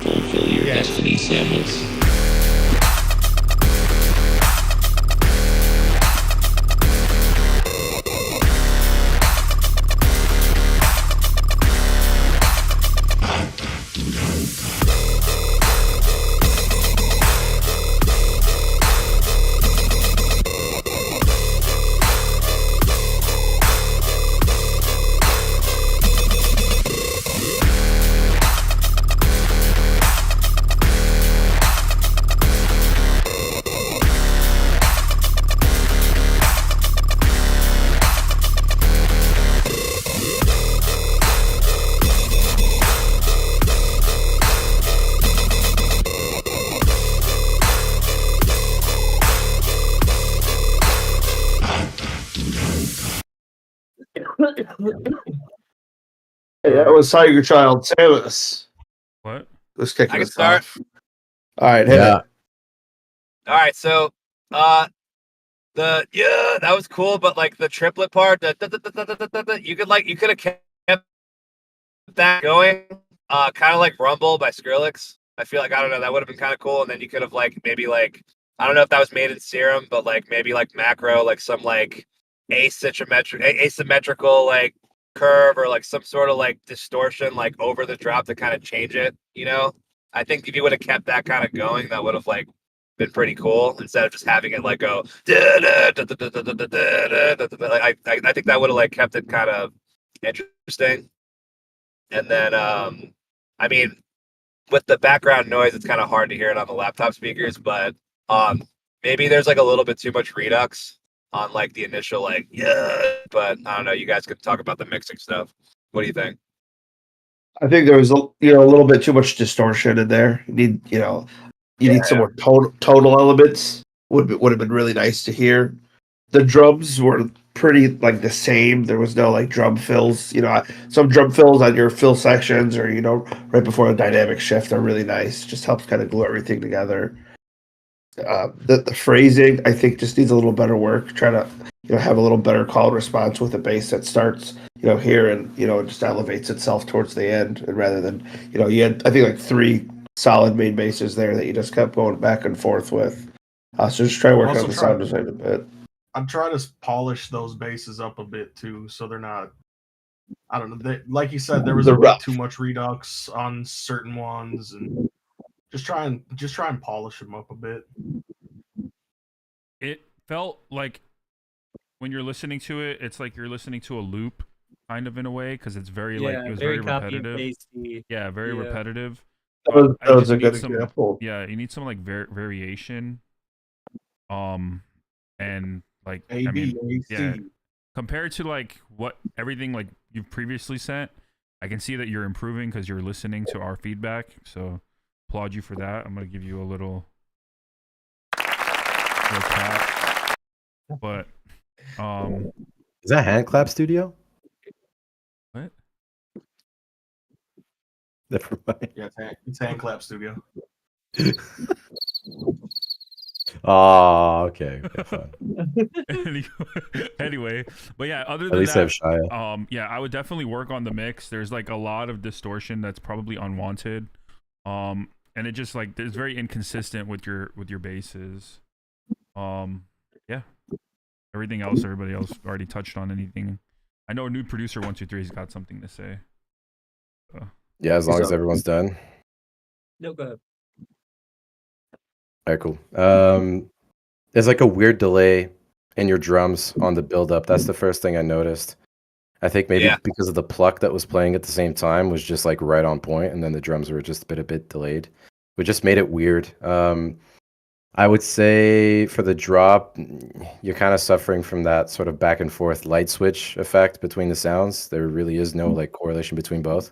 Fulfill your destiny, Samus. Hey, that was Tiger Child Samus. What? Let's kick I can this start. off. All right, hit Yeah. it. All right, so that was cool, but like the triplet part, you could have kept that going, kind of like Rumble by Skrillex. I feel like, I don't know, that would have been kind of cool, and then you could have like maybe like, I don't know if that was made in Serum, but like maybe like macro, like some like asymmetrical like curve or like some sort of like distortion like over the drop to kind of change it, you know? I think if you would have kept that kind of going, that would have like been pretty cool instead of just having it like go I think that would have like kept it kind of interesting. And then I mean, with the background noise, it's kind of hard to hear it on the laptop speakers, but maybe there's like a little bit too much redux on like the initial like but I don't know, you guys could talk about the mixing stuff. What do you think? I think there was a little bit too much distortion in there. You need some more tonal elements. Would have been really nice to hear. The drums were pretty like the same. There was no like drum fills. Some drum fills on your fill sections or right before a dynamic shift are really nice. Just helps kind of glue everything together. The phrasing I think just needs a little better work. Try to have a little better call and response with a bass that starts here and just elevates itself towards the end, and rather than you had, I think, like 3 solid main basses there that you just kept going back and forth with. So just try to work on the sound design a bit. I'm trying to polish those basses up a bit too, so they're not. I don't know. Like you said, there was a bit too much redux on certain ones, and just try and polish them up a bit. It felt like when you're listening to it, it's like you're listening to a loop, kind of in a way, because it's very it was very repetitive. Yeah, very repetitive. That was a good example. Yeah, you need some like variation. And like compared to like what everything like you've previously sent, I can see that you're improving because you're listening to our feedback. So applaud you for that. I'm gonna give you a little clap. But is that Hand Clap Studio? What? Never mind. Yeah, it's Hand Clap Studio. Oh, okay. Fine. Anyway, but yeah, other than At least that, I have Shia. yeah, I would definitely work on the mix. There's like a lot of distortion that's probably unwanted, and it just like it's very inconsistent with your basses. Yeah, everything else, everybody else already touched on anything. I know a new producer 123 has got something to say. Yeah, as long as everyone's done. No, go ahead. Very cool. There's like a weird delay in your drums on the build up. That's the first thing I noticed. I think maybe Yeah. because of the pluck that was playing at the same time was just like right on point, and then the drums were just a bit delayed, which just made it weird. I would say for the drop, you're kind of suffering from that sort of back and forth light switch effect between the sounds. There really is no like correlation between both.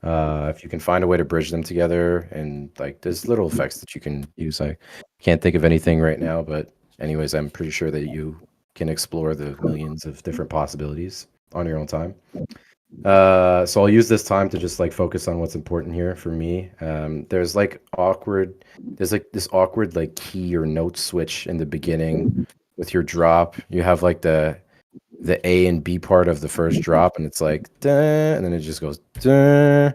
If you can find a way to bridge them together, and like there's little effects that you can use. I can't think of anything right now, but anyways, I'm pretty sure that you can explore the millions of different possibilities on your own time. So I'll use this time to just like focus on what's important here for me. There's like this awkward like key or note switch in the beginning with your drop. You have like the A and B part of the first drop, and it's like duh, and then it just goes duh.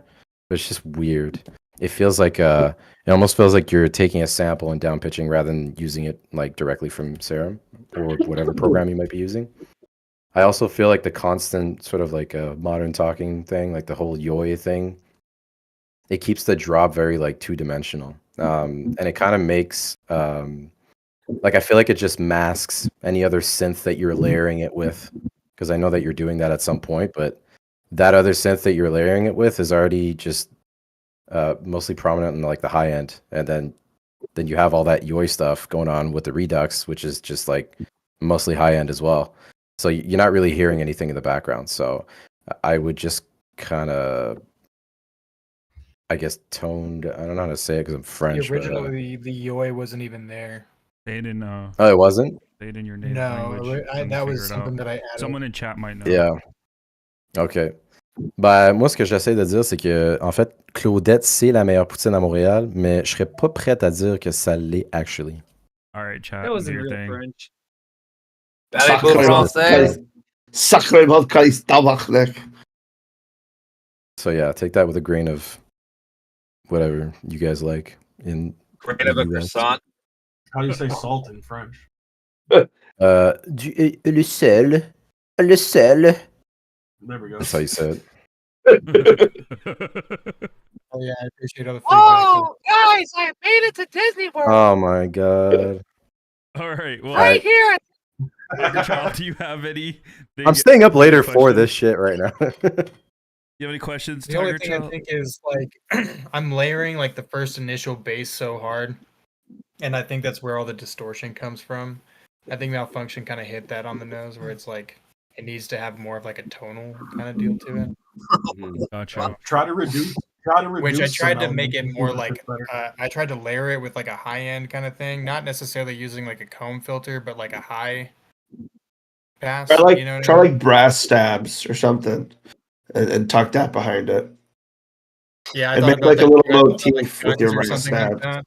But it's just weird. It feels like it almost feels like you're taking a sample and down pitching rather than using it like directly from Serum or whatever program you might be using. I also feel like the constant sort of like a modern talking thing, like the whole yoi thing, it keeps the drop very like two-dimensional. And it kind of makes like I feel like it just masks any other synth that you're layering it with, because I know that you're doing that at some point, but that other synth that you're layering it with is already just mostly prominent in like the high end, and then you have all that yoi stuff going on with the Redux, which is just like mostly high end as well. So you're not really hearing anything in the background. So I would just kind of, I guess, toned. I don't know how to say it because I'm French. The original, the yoi wasn't even there. Say it in Oh, it wasn't? say it in your native No, language. Let me that figure was it something out. that I added. Someone in chat might know. Yeah. OK. Ben, moi, ce que j'essaie de dire, c'est que, en fait, Claudette, c'est la meilleure poutine à Montréal, mais je serais pas prête à dire que ça l'est, actually. All right, chat. That do wasn't your real thing. French. Sacré mode Christ, tabarnak. So, yeah, take that with a grain of whatever you guys like in Grain of a croissant. How do you say salt in French? Le sel. Le sel. There we go. That's how you say it. Oh yeah, I appreciate all the feedback. Oh, guys, I made it to Disney World. Oh my god. All right. Well, Right here. Tiger Child, do you have any? I'm staying up later for this shit right now. You have any questions, The only Tiger thing I Child? think is like I'm layering like the first initial bass so hard, and I think that's where all the distortion comes from. I think Malfunktion kind of hit that on the nose, where it's like it needs to have more of like a tonal kind of deal to it. Gotcha. Try to reduce. Which I some tried to elements make it to more make like better. I tried to layer it with like a high end kind of thing, not necessarily using like a comb filter, but like a high pass. Try like you know what I try mean? like brass stabs or something, and tuck that behind it. Yeah, I and thought make about like a that little too. I thought about, like, motif with your guns or brass something like stab. that.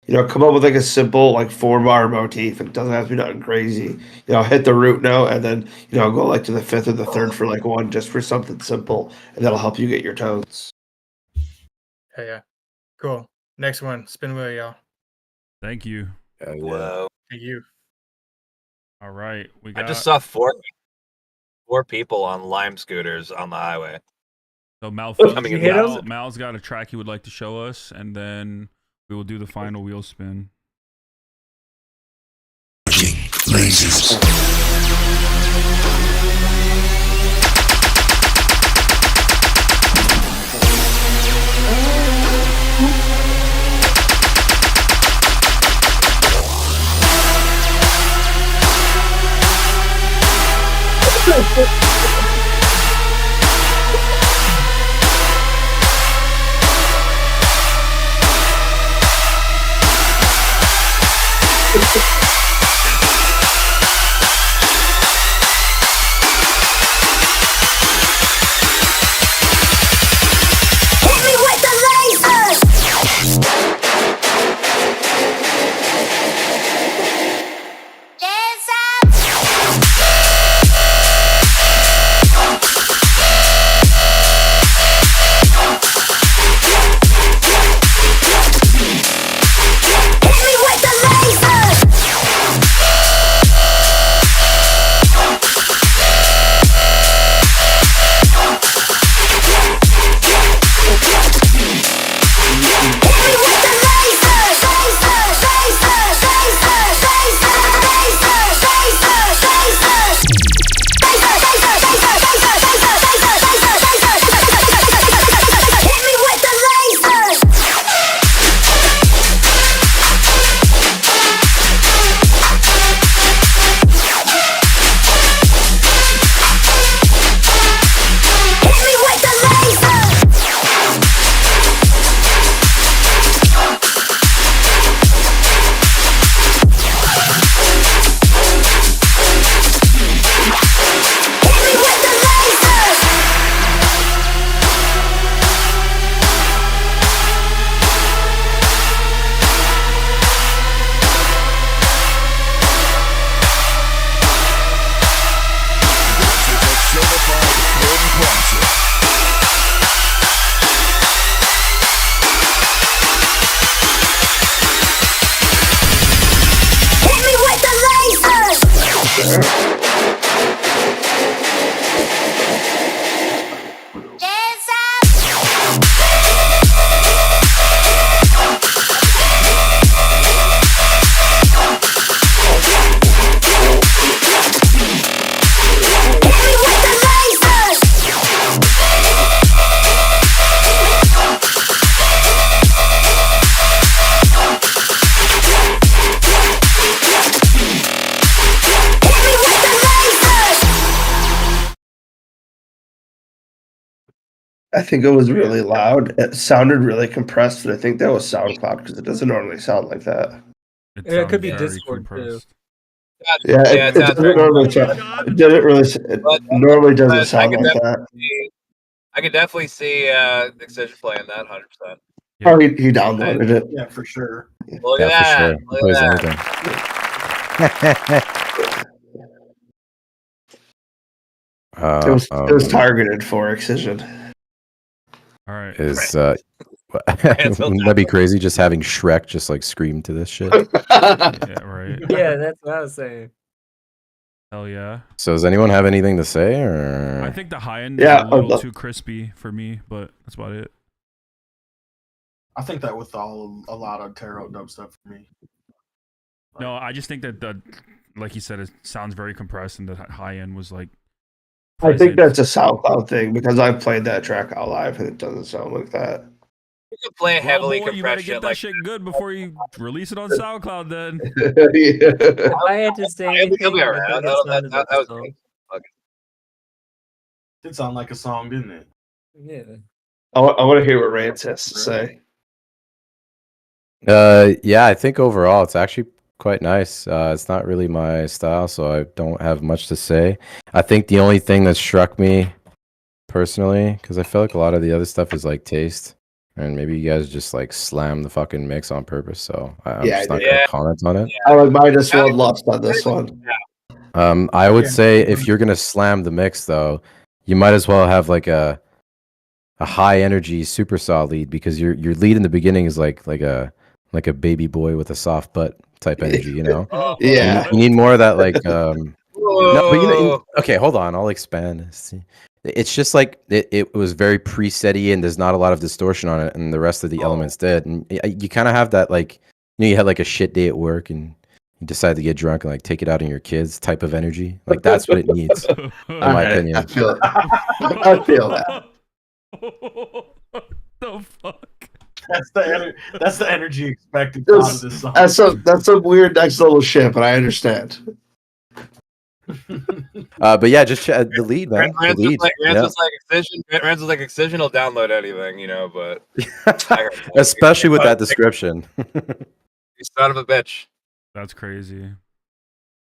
You know, come up with like a simple like 4-bar motif. It doesn't have to be nothing crazy. You know, hit the root note and then go like to the 5th or the 3rd for like one, just for something simple, and that'll help you get your tones. Yeah. Cool. Next one. Spin wheel, y'all. Thank you. Whoa. Thank you. All right. We I got. just saw four people on Lime scooters on the highway. So Coming in Mal's got a track he would like to show us, and then we will do the final wheel spin. Lasers. I think it was really loud. It sounded really compressed, and I think that was SoundCloud because it doesn't normally sound like that. It could be Discord too. Yeah, it doesn't normally sound. It didn't really. It normally doesn't I sound could like definitely that. see, I could definitely see Excision playing that 100%. Oh, he downloaded it. Yeah, for sure. Look Yeah, at for that. sure. Look Plays at anything. It was targeted for Excision. All right. Is wouldn't that be crazy? Just having Shrek just like scream to this shit. Yeah, right. Yeah, that's what I was saying. Hell yeah. So does anyone have anything to say, or I think the high end Yeah, is a little too crispy for me, but that's about it. I think that with a lot of tarot dubstep for me. No, I just think that like you said, it sounds very compressed, and the high end was like. I think that's a SoundCloud thing because I played that track out live and it doesn't sound like that. You can play heavily boy, you better compressed get shit that like shit good before you release it on SoundCloud. Then. If I had to say It'll be anything, alright. I think That- it that- sounded that- like that a was song. good. Okay. Did sound like a song, didn't it? Yeah. I want to hear what Rance has to say. yeah, I think overall it's actually quite nice. It's not really my style, so I don't have much to say. I think the only thing that struck me personally, because I feel like a lot of the other stuff is like taste, and maybe you guys just like slam the fucking mix on purpose. So I'm Yeah, just I not did. gonna comment on it. I like minus one lost on this one. I would say if you're gonna slam the mix, though, you might as well have like a high energy supersaw lead, because your lead in the beginning is like a baby boy with a soft butt type energy, you know. Yeah. You need more of that like no, but okay, hold on, I'll expand. It's just like it was very presetty and there's not a lot of distortion on it, and the rest of the elements did, and you kind of have that, like, you know, you had like a shit day at work and you decide to get drunk and like take it out on your kids type of energy. Like that's what it needs, in my opinion. I feel it. I feel that. What the fuck? That's the energy expected out of this song. That's some weird next level shit, but I understand. But yeah, just the lead, man. The Rance lead. was like Excision will download anything, you know, but Especially with that description. You son of a bitch. That's crazy.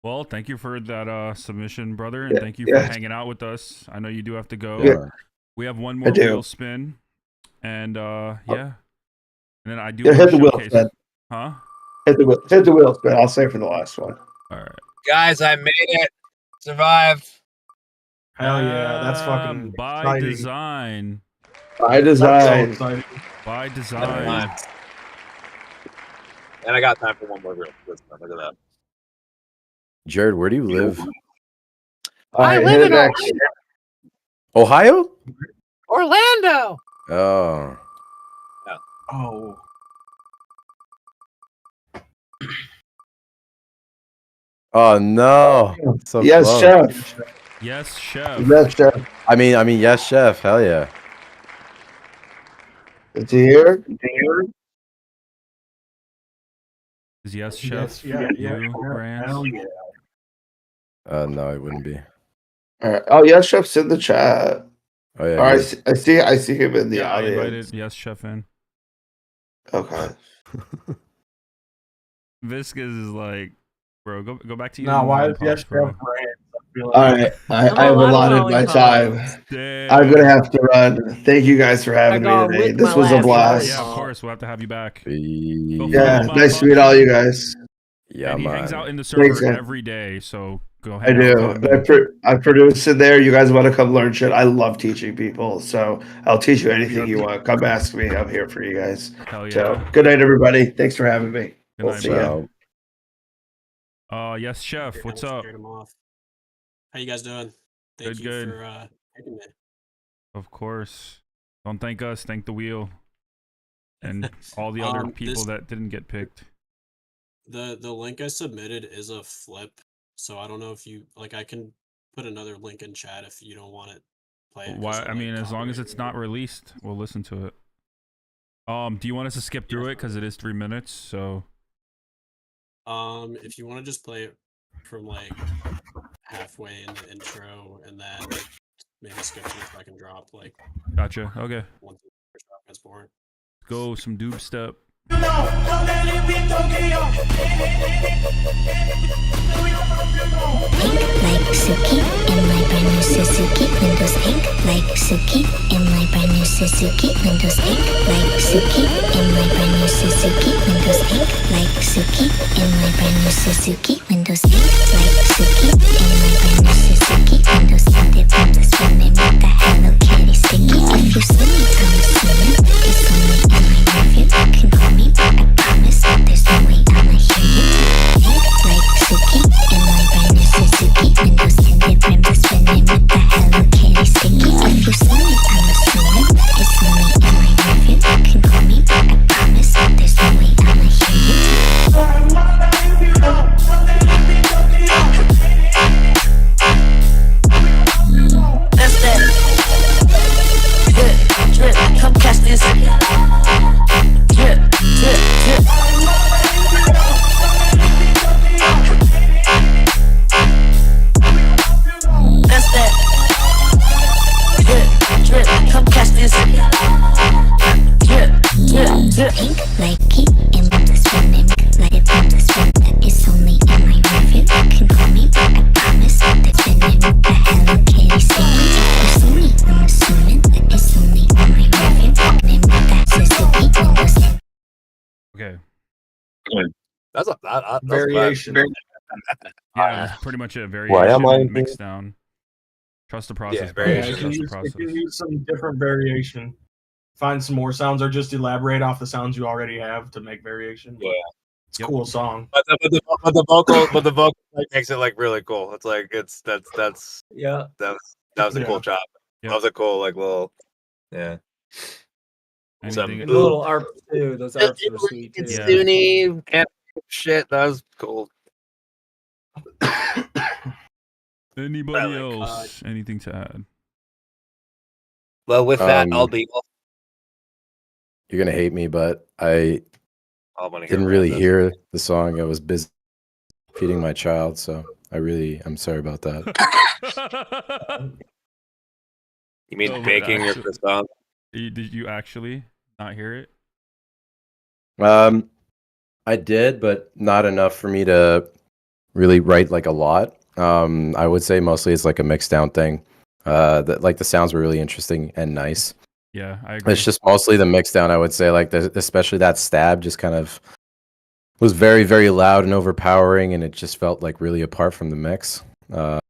Well, thank you for that submission, brother, and thank you for hanging out with us. I know you do have to go. Yeah. We have one more wheel spin, and yeah, and then I do. Yeah, wanna hit the wheel showcase- spin. Huh? Hit the wheel spin. I'll say for the last one. All right. Guys, I made it. Survived. Hell yeah, that's fucking by exciting. design. By That's so design. exciting. By design. And I got time for one more real quick. Look at that. Jared, where do you live? I live in Ohio? Orlando. Oh. Oh. Oh no. So Yes, close. chef. Yes, chef. Yes, chef. I mean, yes, chef. Hell yeah. Is he here? Is yes, chef? Yeah, you, Rance? hell yeah. No, it wouldn't be. All right. Oh, yes, chef's in the chat. Oh yeah. All right, good. I see him in the Yeah, I audience. invited yes, chef in. Okay. Viskus is like, bro, go back to you. No, why is yes, bro? Chef Rance? I feel All like right, I have allotted my time. I'm gonna have to run. Thank you guys for having me today. This was a blast. Yeah, of course, we'll have to have you back. Yeah, nice to meet all you guys. Yeah, and he hangs man. out in the Thanks, server man. every day, so go I hang out do. with him. I produce in there. You guys want to come learn shit? I love teaching people, so I'll teach you anything you want. Come ask me. I'm here for you guys. Hell yeah. So good night, everybody. Thanks for having me. Good We'll night, see bro. ya. Yes, chef. What's up? How you guys doing? Thank you Good. for taking me. Of course. Don't thank us. Thank the wheel and all the other people that didn't get picked. The link I submitted is a flip, so I don't know if you like. I can put another link in chat if you don't want it. Play it. 'Cause Why? of, I mean, like, as long as it's not released, we'll listen to it. Do you want us to skip through it because it is 3 minutes? So. If you want to just play it from like halfway in the intro and then maybe skip to the second drop. Like, Gotcha. Okay. once the first drop gets boring. Go some doob step. Like Suki in my brand new Suzuki, Windows 8. Like Suki in my brand new Suzuki, Windows 8. Like Suki in my brand new Suzuki, Windows 8. Like Suki in my brand new Suzuki, Windows 8. Like Suki in my brand new Suzuki, Windows 8. It runs a swimming with the Hello Kitty sticky. If you see me, I'm assuming it's only in my review. You can call me, but I promise there's no way I'ma hear you. Like Suki in my brand new Suzuki, Windows 10. It rims a spinning with the Hello Kitty sticky. If you see me, I'm assuming it's only in my review. You can call me, but I promise there's no way I'ma hear you. That's that. Drip, drip, come catch this. Drip, drip, drip. That's that. Drip, drip, come catch this. Drip, drip, drip. Pink like keep in the spinning like it runs a spin. It's only in my review. You can call me, but I promise there's spinning with the Hello Kitty sticky. If you see me, I'm assuming it's only in my review. Spinning with that Suzuki, Windows 10. Okay. That's a Variation. Yeah, it's pretty much a Why am I variation mixed down. Trust the process. bro. Yeah, Trust you the can process. use some different variation. Find some more sounds, or just elaborate off the sounds you already have to make variation. Yeah, it's a cool song. But the vocal like, makes it like really cool. It's like that's Yeah. that was a cool job. That was a cool like little some And the little ARP too. Those ARPs were sweet too. Kitsune and shit. That was cool. Anybody else? Anything to add? Well, with that, I'll be. You're gonna hate me, but I didn't really hear the song. I was busy feeding my child, so I'm sorry about that. You mean No, but baking your actually- croissant? Did you actually not hear it? I did, but not enough for me to really write like a lot. I would say mostly it's like a mixed down thing. That like the sounds were really interesting and nice. Yeah, I agree. It's just mostly the mix down. I would say like especially that stab just kind of was very, very loud and overpowering, and it just felt like really apart from the mix.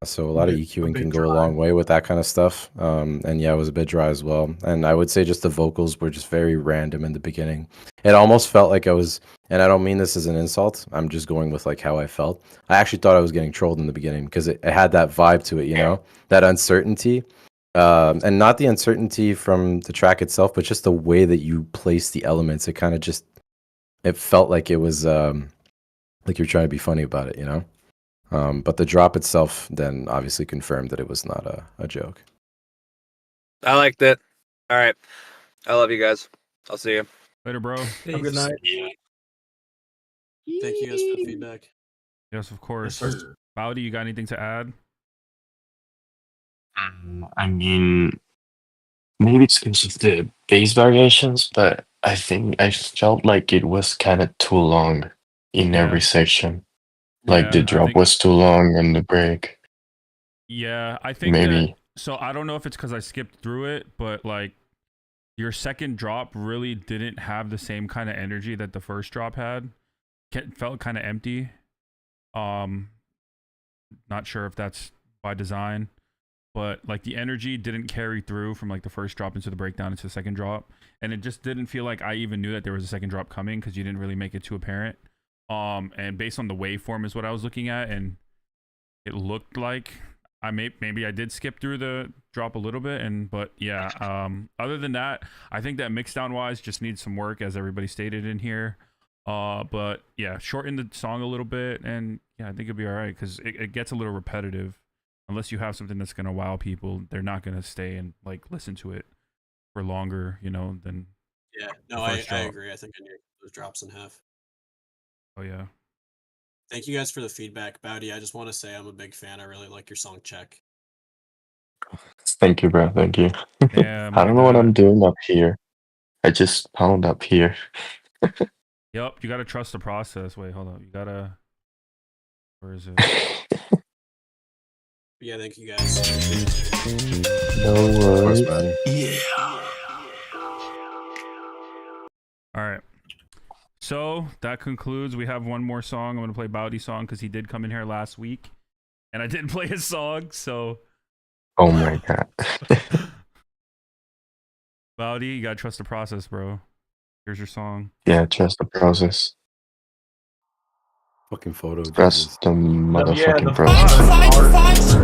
So a lot of EQing can go a long way with that kind of stuff. And yeah, it was a bit dry as well. And I would say just the vocals were just very random in the beginning. It almost felt like I was, and I don't mean this as an insult, I'm just going with like how I felt. I actually thought I was getting trolled in the beginning because it had that vibe to it, you know, that uncertainty. And not the uncertainty from the track itself, but just the way that you place the elements. It kind of just, it felt like it was like you're trying to be funny about it, you know? But the drop itself then obviously confirmed that it was not a joke. I liked it. All right. I love you guys. I'll see you. Later, bro. Have a good night. Thank you guys for the feedback. Yes, of course. sir. Bowdy, you got anything to add? I mean, maybe it's because of the bass variations, but I think I felt like it was kind of too long in every section. Like the drop was too long and the break. Yeah, I think Maybe. So I don't know if it's because I skipped through it, but like your second drop really didn't have the same kind of energy that the first drop had. Felt kind of empty. Not sure if that's by design, but like the energy didn't carry through from like the first drop into the breakdown into the second drop, and it just didn't feel like I even knew that there was a second drop coming because you didn't really make it too apparent. And based on the waveform is what I was looking at, and it looked like maybe I did skip through the drop a little bit, but yeah. Other than that, I think that mix down wise just needs some work, as everybody stated in here. But yeah, shorten the song a little bit, and yeah, I think it'll be all right because it gets a little repetitive. Unless you have something that's gonna wow people, they're not gonna stay and like listen to it for longer, you know, than Yeah, no, the I first drop. agree. I think I need those drops in half. Oh yeah. Thank you guys for the feedback. Bowdy, I just want to say I'm a big fan. I really like your song Check. Thank you, bro. Thank you. Damn, I look don't at know what that. I'm doing up here. I just pound up here. Yep, you gotta trust the process. Wait, hold up. You gotta. Where is it? Yeah, thank you guys. No Of course, worries. man. All right. So that concludes. We have one more song. I'm gonna play Bowdy's song because he did come in here last week, and I didn't play his song. So Oh my god. Bowdy, you gotta trust the process, bro. Here's your song. Yeah, trust the process. Fucking photo, Jesus. Trust the Yeah, motherfucking the process.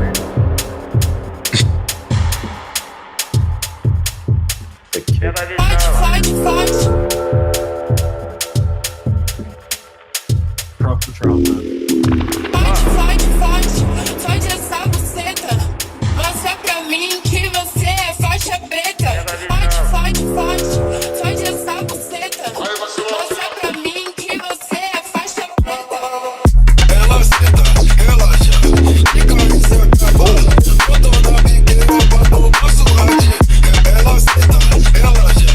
Trust the trumpet. Faz essa buceta. Mostra pra mim que você é faixa preta. Faz essa buceta. Mostra pra mim que você é faixa preta. Ela senta, relaxa. Fica em seu cabelo. Eu tô na biqueira pra não posso radinho. Ela senta, relaxa.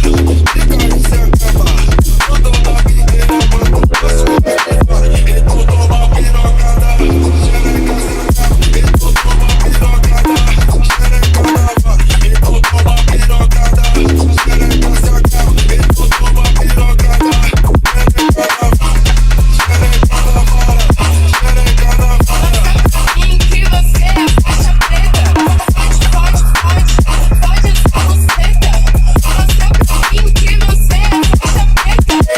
Fica em seu cabelo. Eu tô na biqueira pra não posso radinho. E tu toma pirocada. Xereca senta. E tu toma pirocada. Xerecada. E tu toma pirocada. Xereca senta. E tu toma pirocada. Xerecada. Xerecada fora. Xerecada fora. Em que você é faixa preta. Fode essa buceta. Mostra pra mim que você é faixa preta.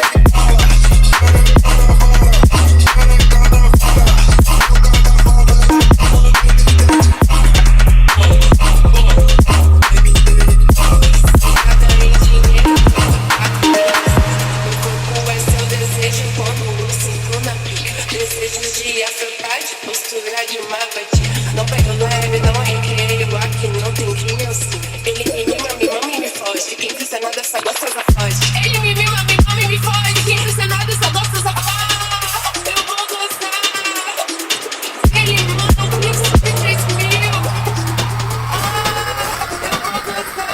Postura de uma vadia. Não pego leve, não recreio. Aqui não tem crime assim. Ele me mima, me mama e me foge. Quem fizer nada só gosta da foge. Ele me mima, me mama e me foge. Quem fizer nada só gosta da foge. Eu vou gostar. Ele manda um clipe de 3 mil. Eu vou gostar.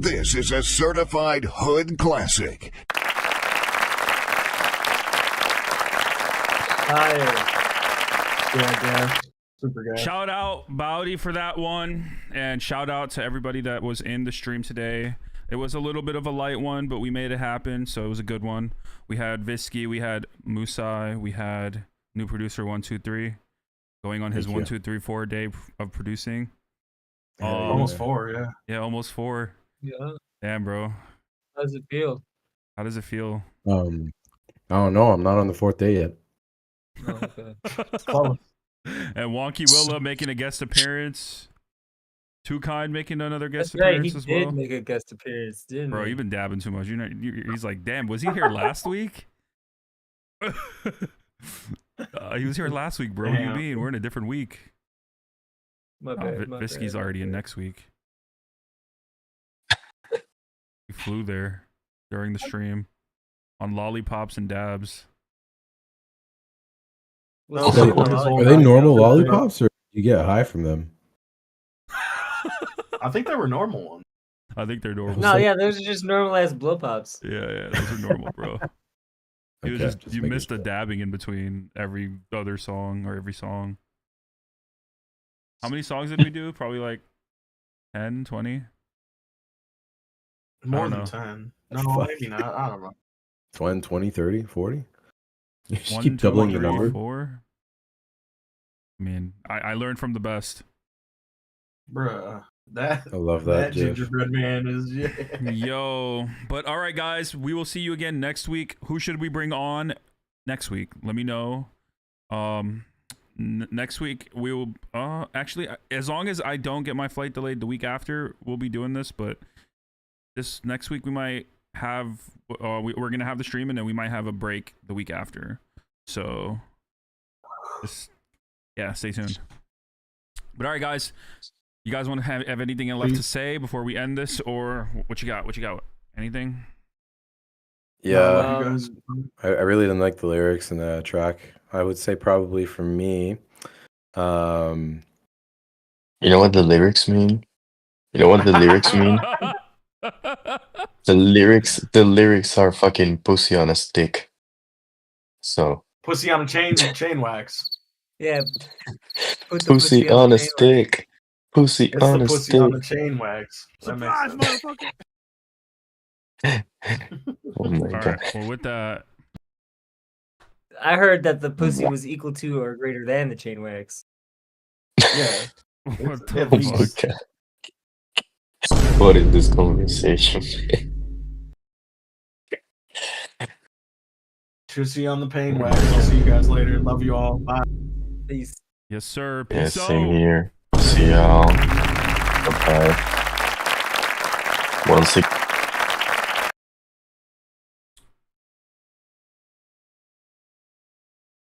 This is a certified hood classic. Yeah. Super guy. Shout out Bowdy for that one, and shout out to everybody that was in the stream today. It was a little bit of a light one, but we made it happen, so it was a good one. We had Viskus, we had Mousai, we had new producer 123 going on his 1, 2, 3, 4 day of producing. Almost 4, yeah. Yeah, almost 4. Yeah. Damn, bro. How does it feel? How does it feel? I don't know. I'm not on the 4th day yet. Oh, okay. Close. And Wonkywilla making a guest appearance. Too Kind making another guest That's right. appearance He as did well. make a guest appearance, didn't Bro, he? you've been dabbing too much. He's like, damn, was he here last week? He was here last week, bro. What do you Damn. mean? We're in a different week. My bad. my Visky's bad, already my in bad. next week. He flew there during the stream on lollipops and dabs. What's Also, up with his the whole Are they idea normal of it, lollipops or do you get high from them? I think they were normal ones. I think they're normal. No, yeah, those are just normal ass blow pops. Yeah, those are normal, bro. You Okay, just just you making missed the dabbing in between every other song or every song. How many songs did we do? Probably like 10, 20? More don't than know. 10. No, Fuck. maybe not. I don't know. 20, 30, 40? You just 1, keep 2, doubling the 3, number. 4. I mean, I learned from the best. Bruh. That I love that, Jeff. gingerbread man is Yo, but all right, guys, we will see you again next week. Who should we bring on next week? Let me know. Next week we will. Actually, as long as I don't get my flight delayed the week after, we'll be doing this. But this next week we might have. We're gonna have the stream, and then we might have a break the week after. So, just yeah, stay tuned. But all right, guys. You guys want to have anything left to say before we end this, or what you got? What you got? Anything? Yeah, I really didn't like the lyrics in the track. I would say probably for me, You know what the lyrics mean? You know what the lyrics mean? The lyrics are fucking pussy on a stick. So pussy on a chain wax. Yeah. Put the pussy on a stick. Pussy It's on the a pussy stick. on the chain wax. That makes sense. Oh my All god. right. Well, with that, I heard that the pussy was equal to or greater than the chain wax. Yeah. what At the least. fuck? Okay. What is this conversation? Pussy on the pain wax. I'll see you guys later. Love you all. Bye. Peace. Yes, sir. Yeah, Peace same out. here. See y'all. Bye-bye. 1 6.